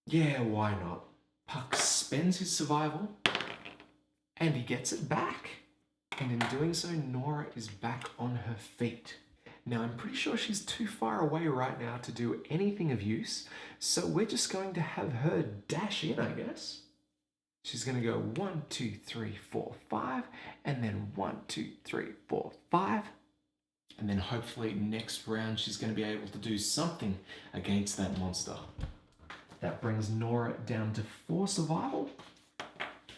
Yeah, why not? Puck spends his survival, and he gets it back. And in doing so, Nora is back on her feet. Now, I'm pretty sure she's too far away right now to do anything of use, so we're just going to have her dash in, I guess. She's going to go 1, 2, 3, 4, 5, and then 1, 2, 3, 4, 5. And then hopefully next round she's going to be able to do something against that monster. That brings Nora down to 4 survival.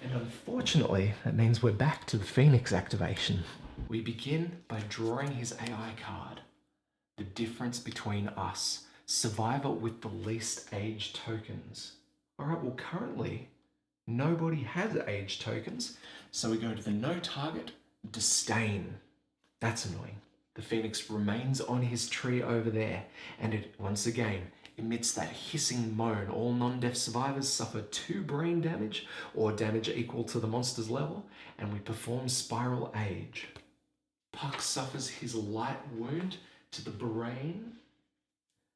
And unfortunately, that means we're back to the Phoenix activation. We begin by drawing his AI card. The difference between us. Survivor with the least age tokens. All right, well currently nobody has age tokens, so we go to the no target, disdain. That's annoying. The Phoenix remains on his tree over there, and it once again emits that hissing moan. All non-deaf survivors suffer 2 brain damage or damage equal to the monster's level, and we perform Spiral Age. Puck suffers his light wound to the brain.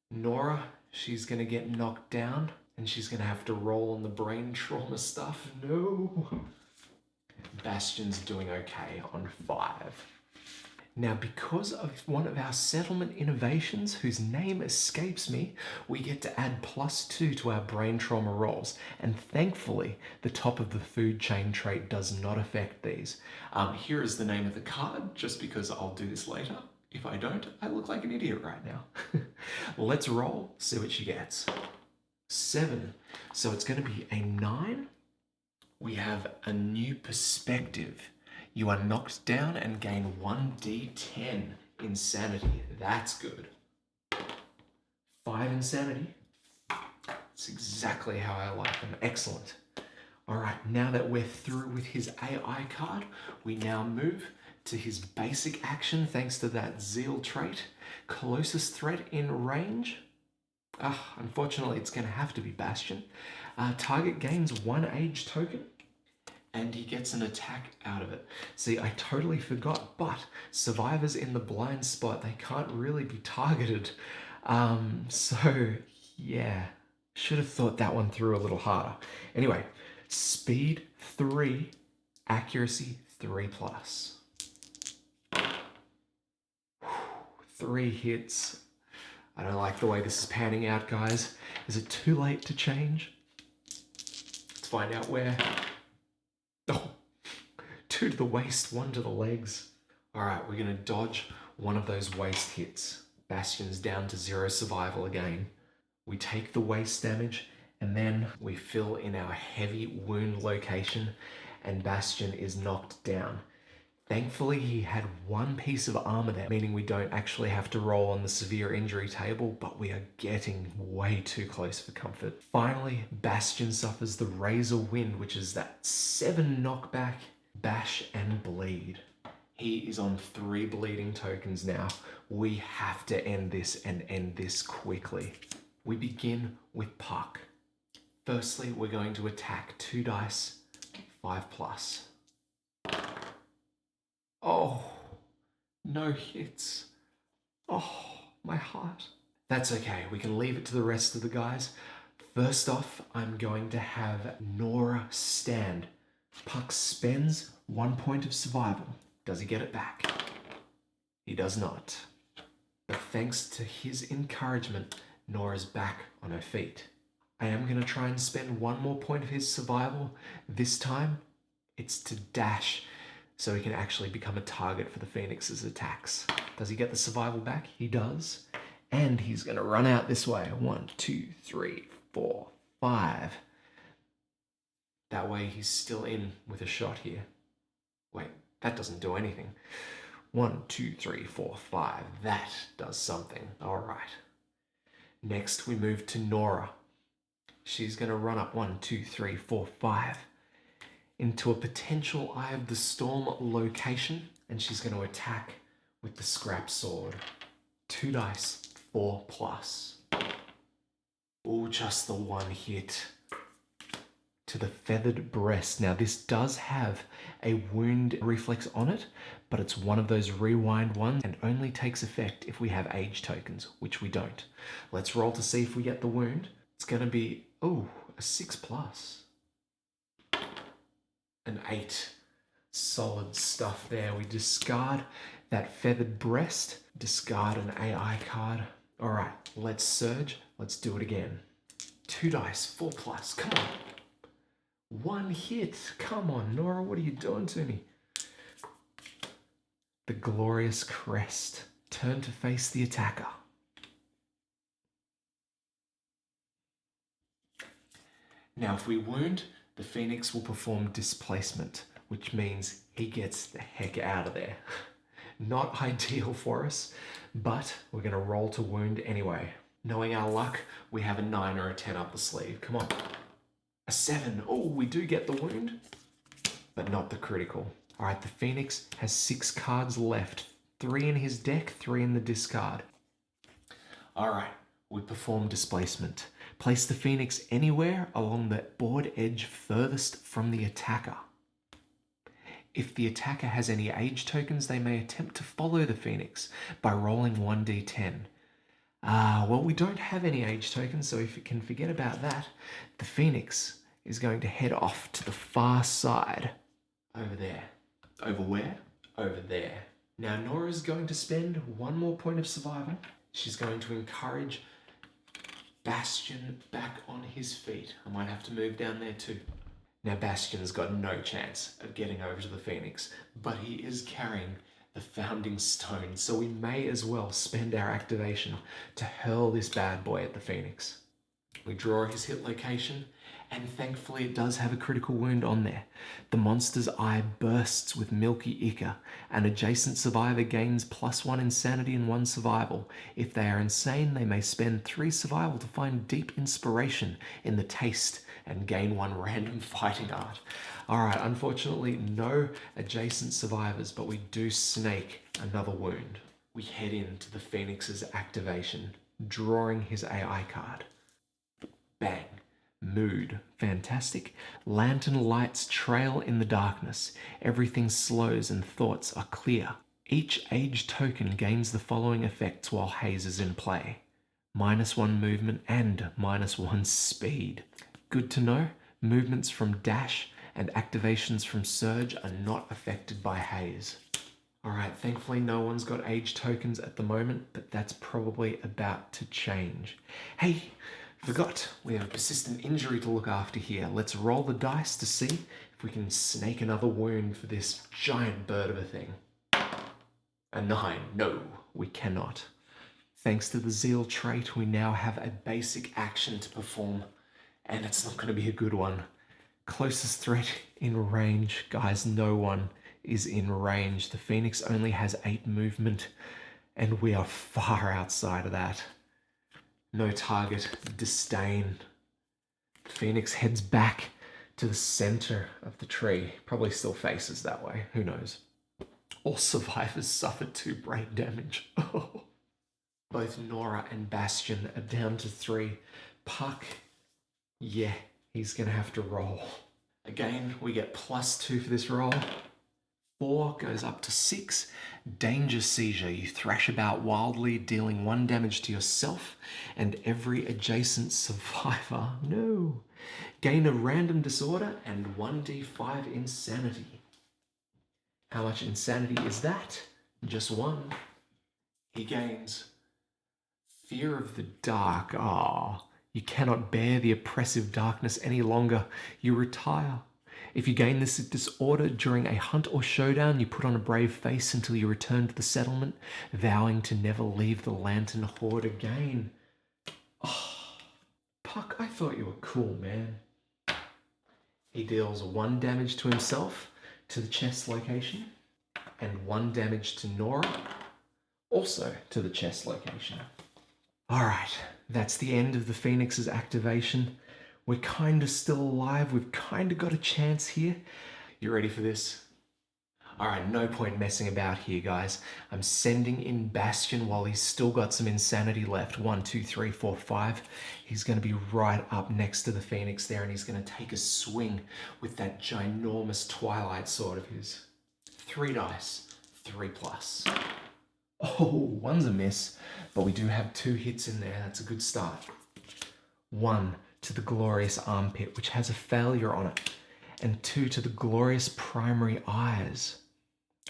Nora, she's gonna get knocked down, and she's going to have to roll on the brain trauma stuff. No. Bastian's doing okay on 5. Now, because of one of our settlement innovations, whose name escapes me, we get to add +2 to our brain trauma rolls. And thankfully, the top of the food chain trait does not affect these. Here is the name of the card, just because I'll do this later. If I don't, I look like an idiot right now. Let's roll, see what she gets. 7. So it's going to be a 9. We have a new perspective. You are knocked down and gain 1d10 insanity. That's good. 5 insanity. That's exactly how I like them. Excellent. All right, now that we're through with his AI card, we now move to his basic action thanks to that zeal trait. Closest threat in range. Unfortunately, it's going to have to be Bastian. Target gains 1 age token, and he gets an attack out of it. See, I totally forgot, but survivors in the blind spot, they can't really be targeted. So, yeah, should have thought that one through a little harder. Anyway, speed 3, accuracy 3 plus. 3 hits. I don't like the way this is panning out, guys. Is it too late to change? Let's find out where. Oh, 2 to the waist, 1 to the legs. All right, we're going to dodge one of those waist hits. Bastian's down to 0 survival again. We take the waist damage, and then we fill in our heavy wound location, and Bastian is knocked down. Thankfully, he had 1 piece of armor there, meaning we don't actually have to roll on the severe injury table, but we are getting way too close for comfort. Finally, Bastian suffers the Razor Wind, which is that 7 knockback, bash and bleed. He is on 3 bleeding tokens now. We have to end this and end this quickly. We begin with Puck. Firstly, we're going to attack 2 dice, 5 plus. Oh, no hits. Oh, my heart. That's okay. We can leave it to the rest of the guys. First off, I'm going to have Nora stand. Puck spends 1 point of survival. Does he get it back? He does not. But thanks to his encouragement, Nora's back on her feet. I am going to try and spend 1 more point of his survival. This time, it's to dash, so he can actually become a target for the Phoenix's attacks. Does he get the survival back? He does. And he's going to run out this way. 1, 2, 3, 4, 5. That way he's still in with a shot here. Wait, that doesn't do anything. 1, 2, 3, 4, 5. That does something. All right. Next, we move to Nora. She's going to run up 1, 2, 3, 4, 5 into a potential Eye of the Storm location, and she's going to attack with the scrap sword. 2 dice, 4 plus. Oh, just the 1 hit. To the feathered breast. Now, this does have a wound reflex on it, but it's one of those rewind ones and only takes effect if we have age tokens, which we don't. Let's roll to see if we get the wound. It's going to be, a 6 plus. An 8. Solid stuff there. We discard that feathered breast, discard an AI card. All right, let's surge. Let's do it again. 2 dice, 4 plus. Come on. 1 hit. Come on, Nora, what are you doing to me? The glorious crest. Turn to face the attacker. Now, if we wound, the Phoenix will perform displacement, which means he gets the heck out of there. Not ideal for us, but we're going to roll to wound anyway. Knowing our luck, we have a 9 or a 10 up the sleeve. Come on. A 7. Oh, we do get the wound, but not the critical. All right, the Phoenix has 6 cards left. 3 in his deck, 3 in the discard. All right, we perform displacement. Place the Phoenix anywhere along the board edge furthest from the attacker. If the attacker has any age tokens, they may attempt to follow the Phoenix by rolling 1d10. Well, we don't have any age tokens, so if you can forget about that, the Phoenix is going to head off to the far side. Over there. Over where? Over there. Now, Nora's going to spend 1 more point of survival. She's going to encourage Bastian back on his feet. I might have to move down there too. Now, Bastian's got no chance of getting over to the Phoenix, but he is carrying the founding stone, so we may as well spend our activation to hurl this bad boy at the Phoenix. We draw his hit location, And thankfully it does have a critical wound on there. The monster's eye bursts with milky ichor. An adjacent survivor gains +1 insanity and 1 survival. If they are insane, they may spend 3 survival to find deep inspiration in the taste and gain 1 random fighting art. Alright, unfortunately no adjacent survivors, but we do snake another wound. We head into the Phoenix's activation, drawing his AI card. Bang. Mood. Fantastic. Lantern lights trail in the darkness. Everything slows and thoughts are clear. Each age token gains the following effects while haze is in play. -1 movement and -1 speed. Good to know. Movements from dash and activations from surge are not affected by haze. Alright, thankfully no one's got age tokens at the moment, but that's probably about to change. Hey! Forgot, we have a persistent injury to look after here. Let's roll the dice to see if we can snake another wound for this giant bird of a thing. A 9. No, we cannot. Thanks to the zeal trait, we now have a basic action to perform, and it's not going to be a good one. Closest threat in range. Guys, no one is in range. The Phoenix only has 8 movement, and we are far outside of that. No target. Disdain. Phoenix heads back to the center of the tree. Probably still faces that way. Who knows? All survivors suffered 2 brain damage. Both Nora and Bastian are down to 3. Puck, yeah, he's gonna have to roll. Again, we get +2 for this roll. 4 goes up to 6. Danger seizure. You thrash about wildly, dealing 1 damage to yourself and every adjacent survivor. No. Gain a random disorder and 1d5 insanity. How much insanity is that? Just 1. He gains fear of the dark. Ah, you cannot bear the oppressive darkness any longer. You retire. If you gain this disorder during a hunt or showdown, you put on a brave face until you return to the settlement, vowing to never leave the Lantern Horde again. Oh, Puck, I thought you were cool, man. He deals 1 damage to himself, to the chest location, and 1 damage to Nora, also to the chest location. Alright, that's the end of the Phoenix's activation. We're kind of still alive. We've kind of got a chance here. You ready for this? Alright, no point messing about here, guys. I'm sending in Bastian while he's still got some insanity left. 1, 2, 3, 4, 5. He's going to be right up next to the Phoenix there, and he's going to take a swing with that ginormous Twilight sword of his. 3 dice. 3+. Oh, 1's a miss, but we do have 2 hits in there. That's a good start. 1 to the glorious armpit, which has a failure on it, and 2 to the glorious primary eyes.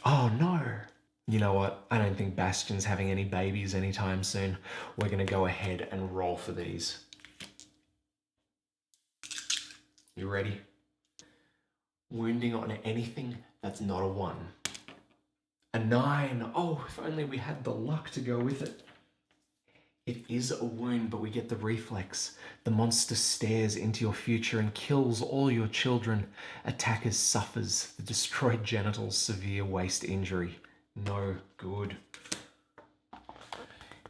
Oh no! You know what? I don't think Bastian's having any babies anytime soon. We're going to go ahead and roll for these. You ready? Wounding on anything that's not a 1. A 9. Oh, if only we had the luck to go with it. It is a wound, but we get the reflex. The monster stares into your future and kills all your children. Attacker suffers the destroyed genitals, severe waist injury. No good.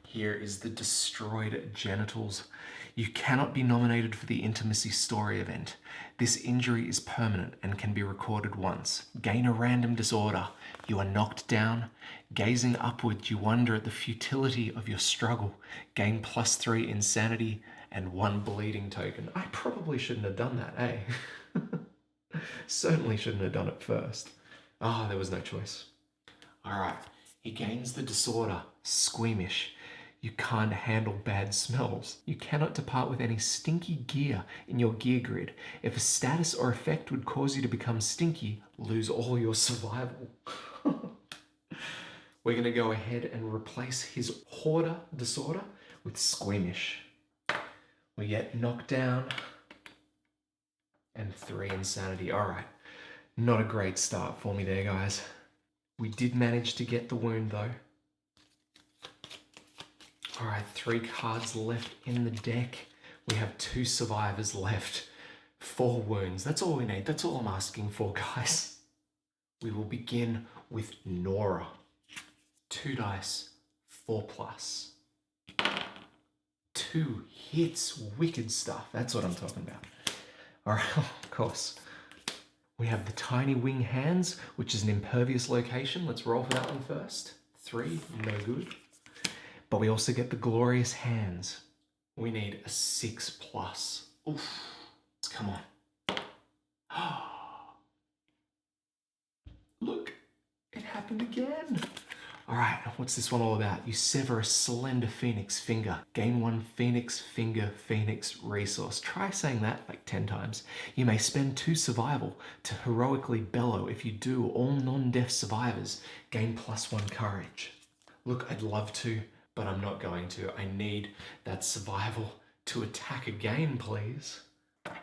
Here is the destroyed genitals. You cannot be nominated for the Intimacy Story event. This injury is permanent and can be recorded once. Gain a random disorder. You are knocked down. Gazing upward, you wonder at the futility of your struggle. Gain +3 insanity and 1 bleeding token. I probably shouldn't have done that, eh? Certainly shouldn't have done it first. Ah, there was no choice. Alright, he gains the disorder, squeamish. You can't handle bad smells. You cannot depart with any stinky gear in your gear grid. If a status or effect would cause you to become stinky, lose all your survival. We're going to go ahead and replace his hoarder disorder with squeamish. We get knocked down and 3 insanity. Alright, not a great start for me there, guys. We did manage to get the wound though. Alright, 3 cards left in the deck. We have 2 survivors left. 4 wounds. That's all we need. That's all I'm asking for, guys. We will begin with Nora. 2 dice, 4 plus. 2 hits, wicked stuff. That's what I'm talking about. All right, of course. We have the tiny wing hands, which is an impervious location. Let's roll for that one first. 3, no good. But we also get the glorious hands. We need a 6 plus. Oof. Come on. Look, it happened again. All right, what's this one all about? You sever a slender phoenix finger. Gain 1 phoenix finger phoenix resource. Try saying that like 10 times. You may spend 2 survival to heroically bellow. If you do, all non-deaf survivors gain +1 courage. Look, I'd love to, but I'm not going to. I need that survival to attack again, please.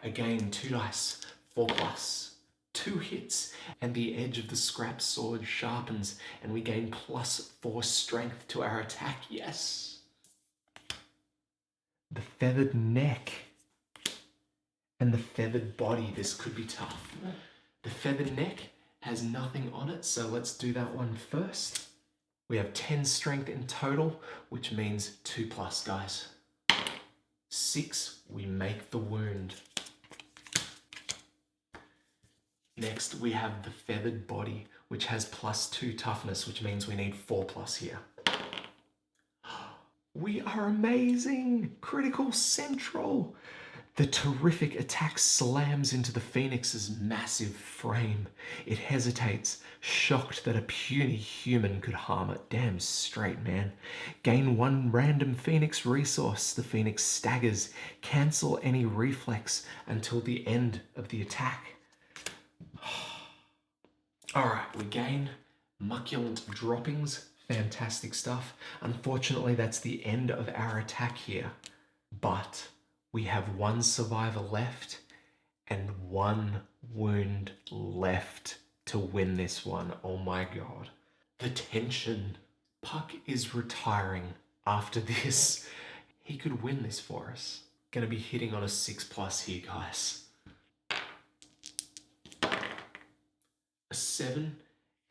Again, 2 dice, 4 plus. 2 hits, and the edge of the scrap sword sharpens, and we gain +4 strength to our attack. Yes. The feathered neck and the feathered body. This could be tough. The feathered neck has nothing on it, so let's do that one first. We have 10 strength in total, which means 2 plus, guys. 6, we make the wound. Next, we have the feathered body, which has +2 toughness, which means we need 4 plus here. We are amazing! Critical central! The terrific attack slams into the phoenix's massive frame. It hesitates, shocked that a puny human could harm it. Damn straight, man. Gain 1 random phoenix resource. The phoenix staggers. Cancel any reflex until the end of the attack. Alright, we gain mucculent droppings. Fantastic stuff. Unfortunately, that's the end of our attack here. But we have 1 survivor left and 1 wound left to win this one. Oh my god. The tension. Puck is retiring after this. He could win this for us. Gonna be hitting on a 6 plus here, guys. A 7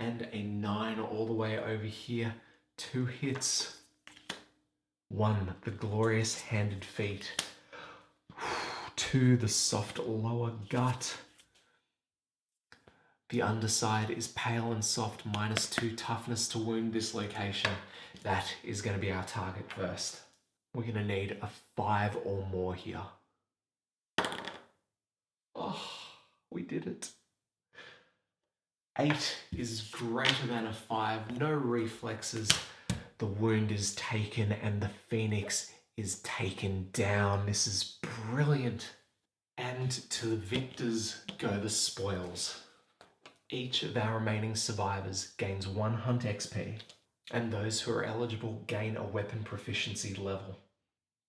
and a 9 all the way over here. 2 hits. 1, the glorious handed feet. 2, the soft lower gut. The underside is pale and soft, -2 toughness to wound this location. That is going to be our target first. We're going to need a 5 or more here. Oh, we did it. 8 is greater than a 5, no reflexes. The wound is taken and the phoenix is taken down. This is brilliant. And to the victors go the spoils. Each of our remaining survivors gains 1 hunt XP, and those who are eligible gain a weapon proficiency level.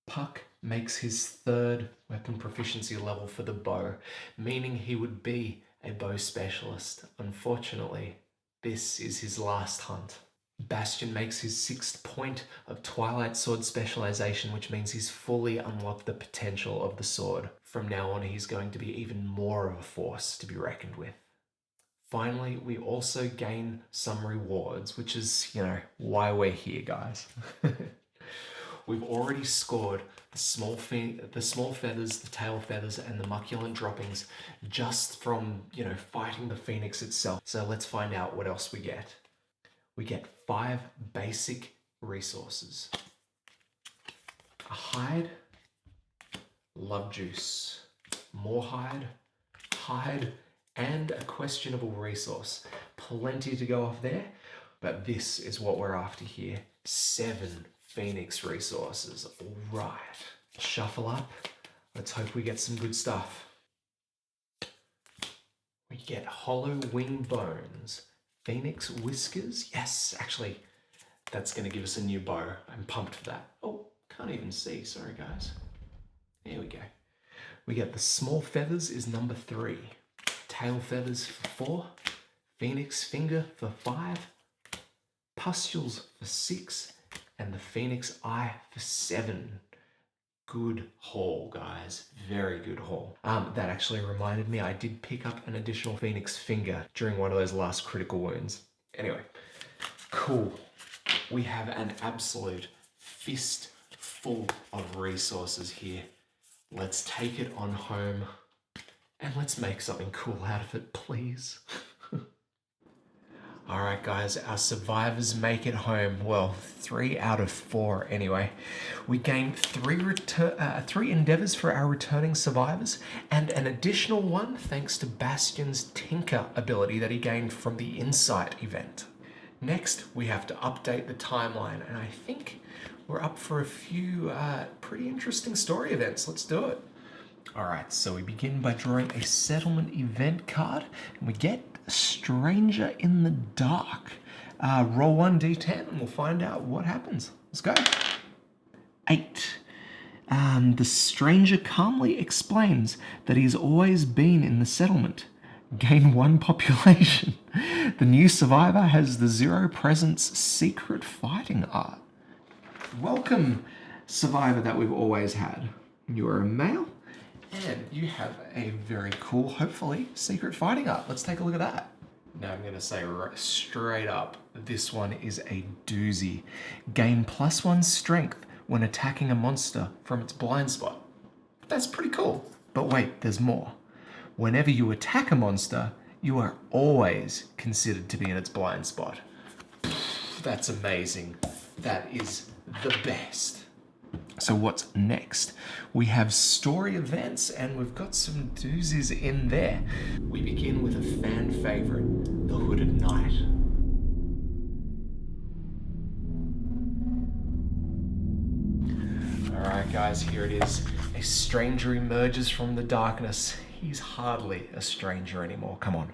Puck makes his 3rd weapon proficiency level for the bow, meaning he would be a bow specialist. Unfortunately, this is his last hunt. Bastian makes his 6th point of Twilight Sword specialization, which means he's fully unlocked the potential of the sword. From now on, he's going to be even more of a force to be reckoned with. Finally, we also gain some rewards, which is, why we're here, guys. We've already scored the small feathers, the tail feathers, and the mucculent droppings just from, fighting the phoenix itself. So let's find out what else we get. We get 5 basic resources. A hide, love juice, more hide, and a questionable resource. Plenty to go off there, but this is what we're after here. 7 phoenix resources. All right. Shuffle up. Let's hope we get some good stuff. We get hollow wing bones. Phoenix whiskers. Yes, actually, that's going to give us a new bow. I'm pumped for that. Oh, can't even see. Sorry, guys. There we go. We get the small feathers is number 3. Tail feathers for 4. Phoenix finger for 5. Pustules for 6. And the phoenix eye for 7. Good haul, guys. Very good haul. That actually reminded me, I did pick up an additional Phoenix Finger during one of those last critical wounds. Anyway, cool. We have an absolute fist full of resources here. Let's take it on home and let's make something cool out of it, please. All right, guys, our survivors make it home. Well, 3 out of 4 anyway. We gained three endeavors for our returning survivors and an additional one thanks to Bastian's Tinker ability that he gained from the Insight event. Next, we have to update the timeline, and I think we're up for a few pretty interesting story events. Let's do it. All right, so we begin by drawing a settlement event card, and we get Stranger in the Dark. Roll 1d10 and we'll find out what happens. Let's go. 8. The stranger calmly explains that he's always been in the settlement. Gain 1 population. The new survivor has the 0 presence secret fighting art. Welcome, survivor that we've always had. You are a male and you have a very cool, hopefully, secret fighting art. Let's take a look at that. Now I'm going to say right straight up, this one is a doozy. Gain +1 strength when attacking a monster from its blind spot. That's pretty cool. But wait, there's more. Whenever you attack a monster, you are always considered to be in its blind spot. That's amazing. That is the best. So what's next? We have story events and we've got some doozies in there. We begin with a fan favorite, the Hooded Knight. All right, guys, here it is. A stranger emerges from the darkness. He's hardly a stranger anymore. Come on.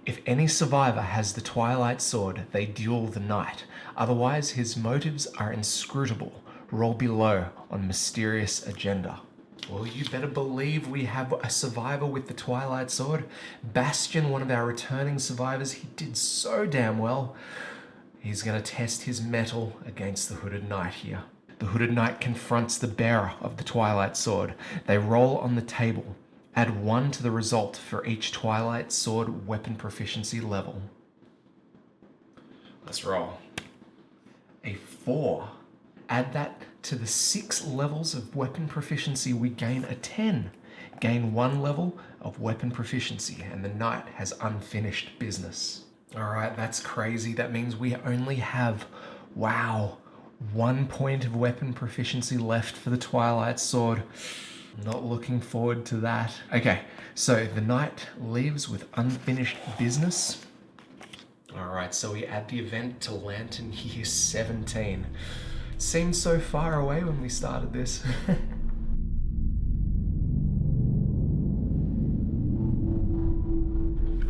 If any survivor has the Twilight Sword, they duel the knight. Otherwise, his motives are inscrutable. Roll below on mysterious agenda. Well, you better believe we have a survivor with the Twilight Sword. Bastian, one of our returning survivors, he did so damn well. He's going to test his mettle against the Hooded Knight here. The Hooded Knight confronts the bearer of the Twilight Sword. They roll on the table. Add 1 to the result for each Twilight Sword weapon proficiency level. Let's roll. A 4. Add that to the 6 levels of weapon proficiency, we gain a 10. Gain 1 level of weapon proficiency, and the knight has unfinished business. All right, that's crazy. That means we only have, wow, 1 point of weapon proficiency left for the Twilight Sword. Not looking forward to that. Okay, so the knight leaves with unfinished business. All right, so we add the event to Lantern Year 17. Seemed so far away when we started this.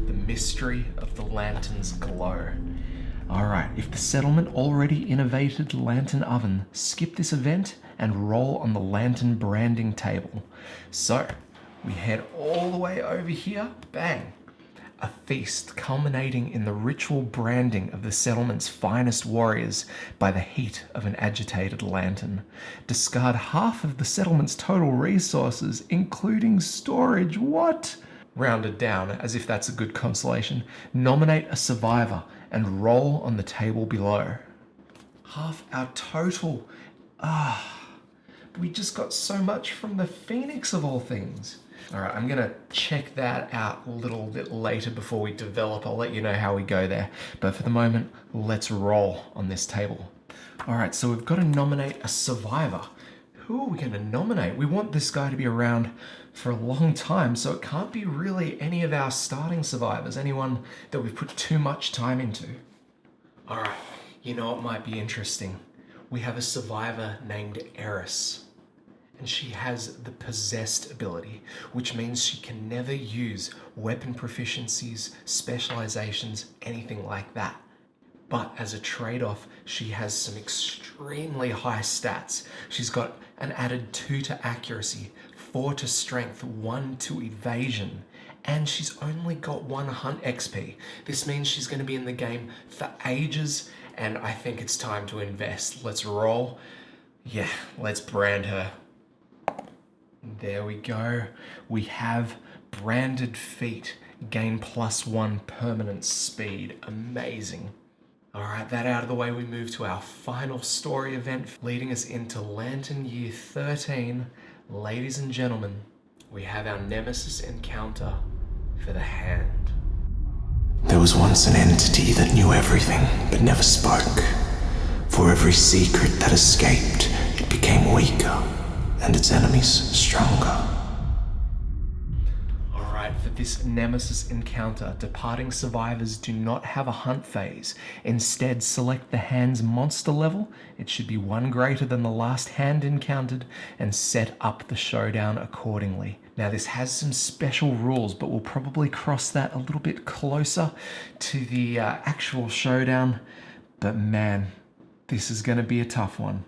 The mystery of the lantern's glow. Alright, if the settlement already innovated lantern oven, skip this event and roll on the lantern branding table. So, we head all the way over here, bang. A feast culminating in the ritual branding of the settlement's finest warriors by the heat of an agitated lantern. Discard half of the settlement's total resources, including storage. What? Rounded down, as if that's a good consolation. Nominate a survivor and roll on the table below. Half our total. We just got so much from the Phoenix of all things. All right, I'm gonna check that out a little bit later before we develop. I'll let you know how we go there. But for the moment, let's roll on this table. All right, so we've got to nominate a survivor. Who are we gonna nominate? We want this guy to be around for a long time, so it can't be really any of our starting survivors, anyone that we've put too much time into. All right, you know what might be interesting? We have a survivor named Eris. And she has the possessed ability, which means she can never use weapon proficiencies, specializations, anything like that. But as a trade-off, she has some extremely high stats. She's got an added 2 to accuracy, 4 to strength, 1 to evasion, and she's only got 1 hunt XP. This means she's going to be in the game for ages, and I think it's time to invest. Let's roll. Yeah, let's brand her. There we go. We have branded feet. Gain +1 permanent speed. Amazing. All right, that out of the way, we move to our final story event, leading us into Lantern Year 13. Ladies and gentlemen, we have our nemesis encounter for the Hand. There was once an entity that knew everything, but never spoke. For every secret that escaped, it became weaker, and its enemies stronger. Alright, for this nemesis encounter, departing survivors do not have a hunt phase. Instead, select the Hand's monster level. It should be one greater than the last Hand encountered, and set up the showdown accordingly. Now, this has some special rules, but we'll probably cross that a little bit closer to the actual showdown. But man, this is going to be a tough one.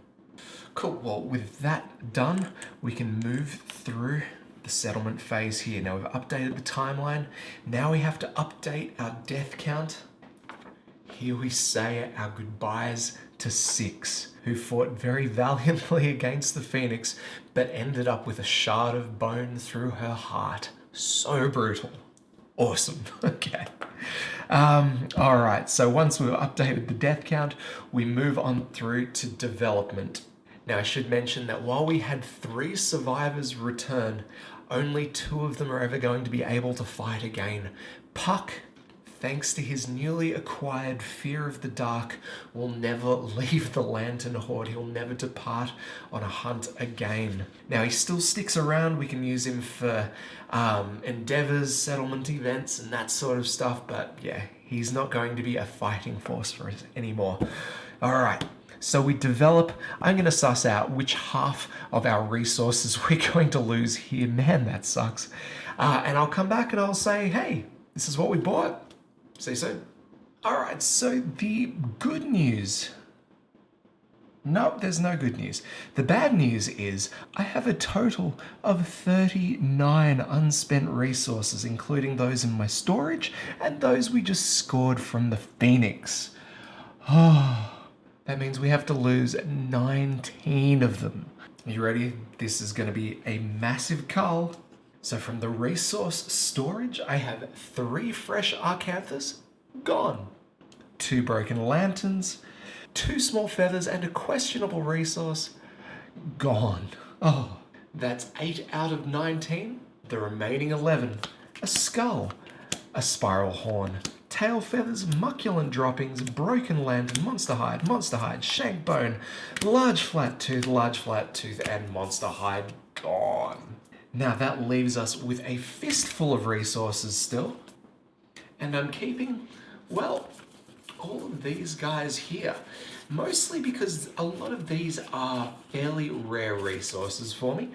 Cool, well, with that done, we can move through the settlement phase here. Now, we've updated the timeline. Now we have to update our death count. Here we say our goodbyes to 6, who fought very valiantly against the Phoenix, but ended up with a shard of bone through her heart. So brutal. Awesome. Okay. All right, so once we've updated the death count, we move on through to development. Now, I should mention that while we had 3 survivors return, only 2 of them are ever going to be able to fight again. Puck, thanks to his newly acquired fear of the dark, will never leave the Lantern Horde. He'll never depart on a hunt again. Now, he still sticks around. We can use him for endeavors, settlement events, and that sort of stuff. But yeah, he's not going to be a fighting force for us anymore. All right. So we develop, I'm going to suss out which half of our resources we're going to lose here. Man, that sucks. And I'll come back and I'll say, hey, this is what we bought. See you soon. All right, so the good news. Nope, there's no good news. The bad news is I have a total of 39 unspent resources, including those in my storage and those we just scored from the Phoenix. Oh. That means we have to lose 19 of them. You ready? This is going to be a massive cull. So from the resource storage, I have 3 fresh Arcanthus, gone. 2 broken lanterns, 2 small feathers, and a questionable resource, gone. Oh, that's 8 out of 19. The remaining 11, a skull, a spiral horn, tail feathers, muculent droppings, broken lantern, monster hide, shank bone, large flat tooth, and monster hide gone. Now that leaves us with a fistful of resources still. And I'm keeping, well, all of these guys here. Mostly because a lot of these are fairly rare resources for me.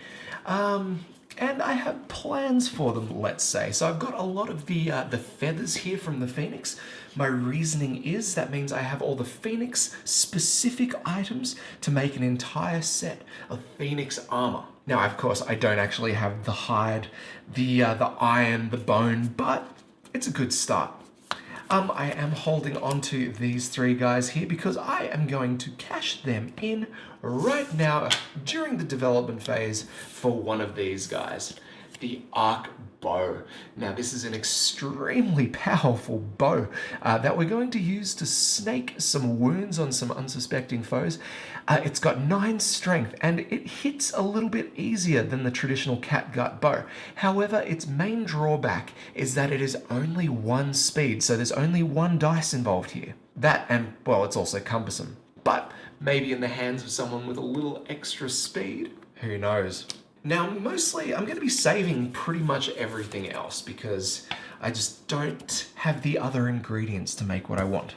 And I have plans for them, let's say. So I've got a lot of the feathers here from the Phoenix. My reasoning is that means I have all the Phoenix specific items to make an entire set of Phoenix armor. Now, of course, I don't actually have the hide, the iron, the bone, but it's a good start. I am holding on to these 3 guys here because I am going to cash them in right now during the development phase for one of these guys, the Arc Bow. Now, this is an extremely powerful bow that we're going to use to snake some wounds on some unsuspecting foes. It's got 9 strength and it hits a little bit easier than the traditional catgut bow. However, its main drawback is that it is only 1 speed, so there's only 1 dice involved here. That and, well, it's also cumbersome. But maybe in the hands of someone with a little extra speed, who knows? Now, mostly I'm going to be saving pretty much everything else because I just don't have the other ingredients to make what I want.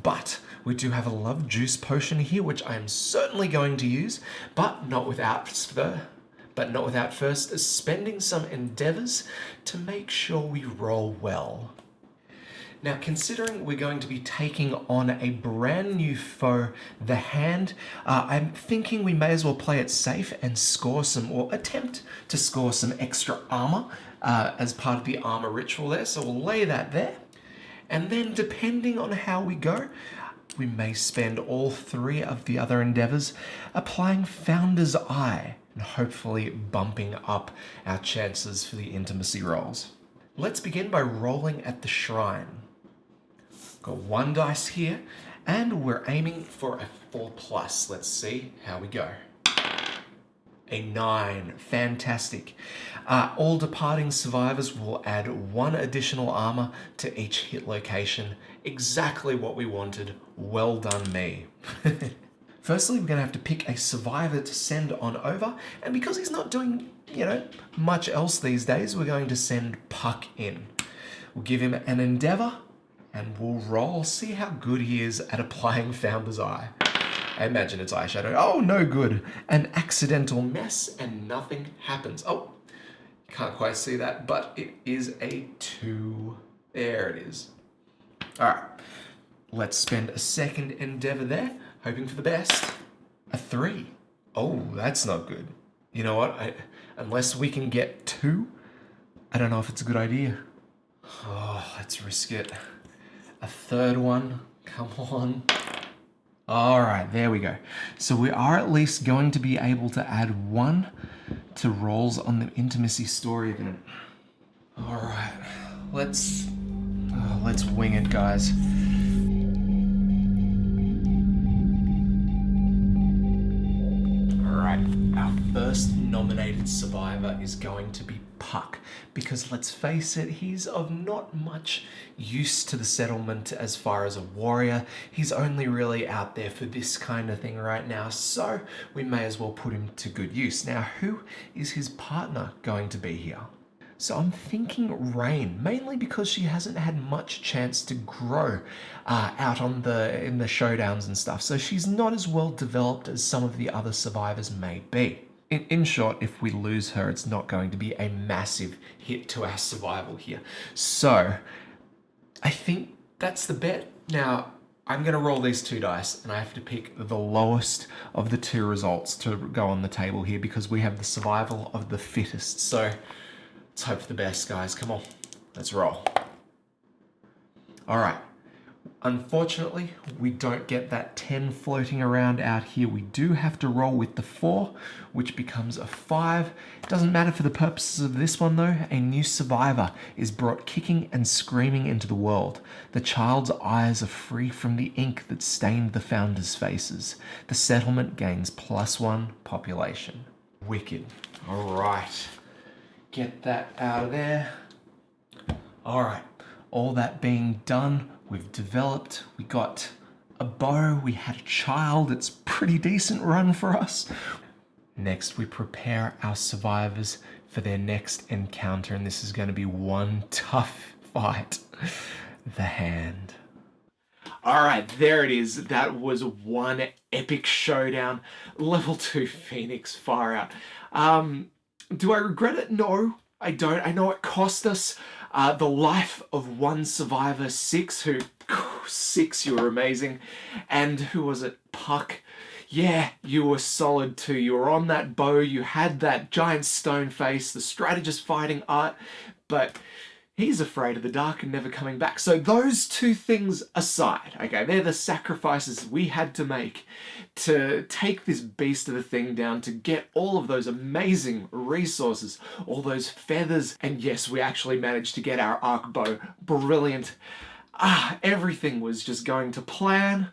But we do have a love juice potion here, which I am certainly going to use, but not without first spending some endeavors to make sure we roll well. Now, considering we're going to be taking on a brand new foe, the Hand, I'm thinking we may as well play it safe and score some, or attempt to score some extra armor as part of the armor ritual there. So we'll lay that there. And then depending on how we go, we may spend all 3 of the other endeavors applying Founder's Eye. and hopefully bumping up our chances for the intimacy rolls. Let's begin by rolling at the shrine. Got 1 dice here, and we're aiming for a 4+. Let's see how we go. A 9. Fantastic. All departing survivors will add 1 additional armor to each hit location. Exactly what we wanted. Well done, me. Firstly, we're going to have to pick a survivor to send on over, and because he's not doing, much else these days, we're going to send Puck in. We'll give him an endeavor, and we'll roll, see how good he is at applying Founder's Eye. I imagine it's eyeshadow. Oh, no good. An accidental mess, and nothing happens. Oh, you can't quite see that, but it is a 2. There it is. All right, let's spend a second endeavor there, hoping for the best. A 3. Oh, that's not good. You know what? Unless we can get 2, I don't know if it's a good idea. Oh, let's risk it. A 3rd one. Come on. All right, there we go. So we are at least going to be able to add 1 to rolls on the intimacy story event. All right, let's wing it, guys. All right, our first nominated survivor is going to be Puck, because let's face it, he's of not much use to the settlement as far as a warrior. He's only really out there for this kind of thing right now, so we may as well put him to good use. Now, who is his partner going to be here? So I'm thinking Rain, mainly because she hasn't had much chance to grow out in the showdowns and stuff, so she's not as well developed as some of the other survivors may be. In short, if we lose her, it's not going to be a massive hit to our survival here. So, I think that's the bet. Now, I'm going to roll these 2 dice, and I have to pick the lowest of the 2 results to go on the table here, because we have the survival of the fittest. So, let's hope for the best, guys. Come on, let's roll. All right. Unfortunately, we don't get that 10 floating around out here. We do have to roll with the 4, which becomes a 5. Doesn't matter for the purposes of this one though. A new survivor is brought kicking and screaming into the world. The child's eyes are free from the ink that stained the founders' faces. The settlement gains +1 population. Wicked. All right. Get that out of there. All right. All that being done, we've developed, we got a bow, we had a child. It's a pretty decent run for us. Next, we prepare our survivors for their next encounter, and this is going to be one tough fight. The hand. All right, there it is. That was one epic showdown. Level 2 Phoenix, far out. Do I regret it? No, I don't. I know it cost us the life of one survivor, 6, who, 6, you were amazing. And who was it? Puck. Yeah, you were solid too. You were on that bow, you had that giant stone face, the strategist fighting art, but he's afraid of the dark and never coming back. So those 2 things aside, okay, they're the sacrifices we had to make to take this beast of a thing down, to get all of those amazing resources, all those feathers, and yes, we actually managed to get our arc bow. Brilliant. Everything was just going to plan.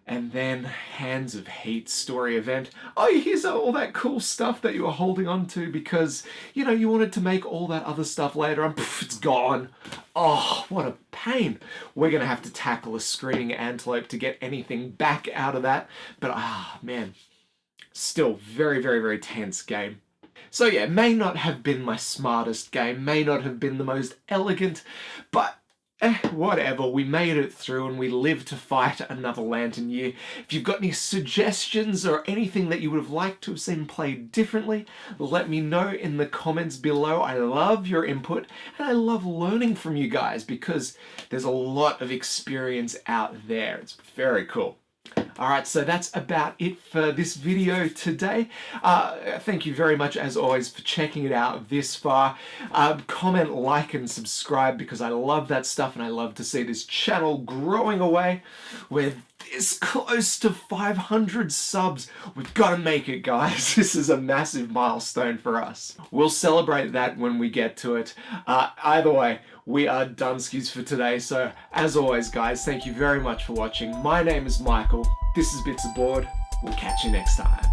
And then Hands of Heat story event. Oh, here's all that cool stuff that you were holding on to because, you know, you wanted to make all that other stuff later and it's gone. Oh, what a pain. We're going to have to tackle a screaming antelope to get anything back out of that. But, man, still very, very, very tense game. So yeah, may not have been my smartest game, may not have been the most elegant, but whatever, we made it through and we lived to fight another Lantern Year. If you've got any suggestions or anything that you would have liked to have seen played differently, let me know in the comments below. I love your input and I love learning from you guys because there's a lot of experience out there. It's very cool. Alright, so that's about it for this video today. Thank you very much, as always, for checking it out this far. Comment, like, and subscribe because I love that stuff and I love to see this channel growing away. We're is close to 500 subs. We've got to make it, guys. This is a massive milestone for us. We'll celebrate that when we get to it. Either way, we are doneskies for today. So as always, guys, thank you very much for watching. My name is Michael. This is Bits Aboard. We'll catch you next time.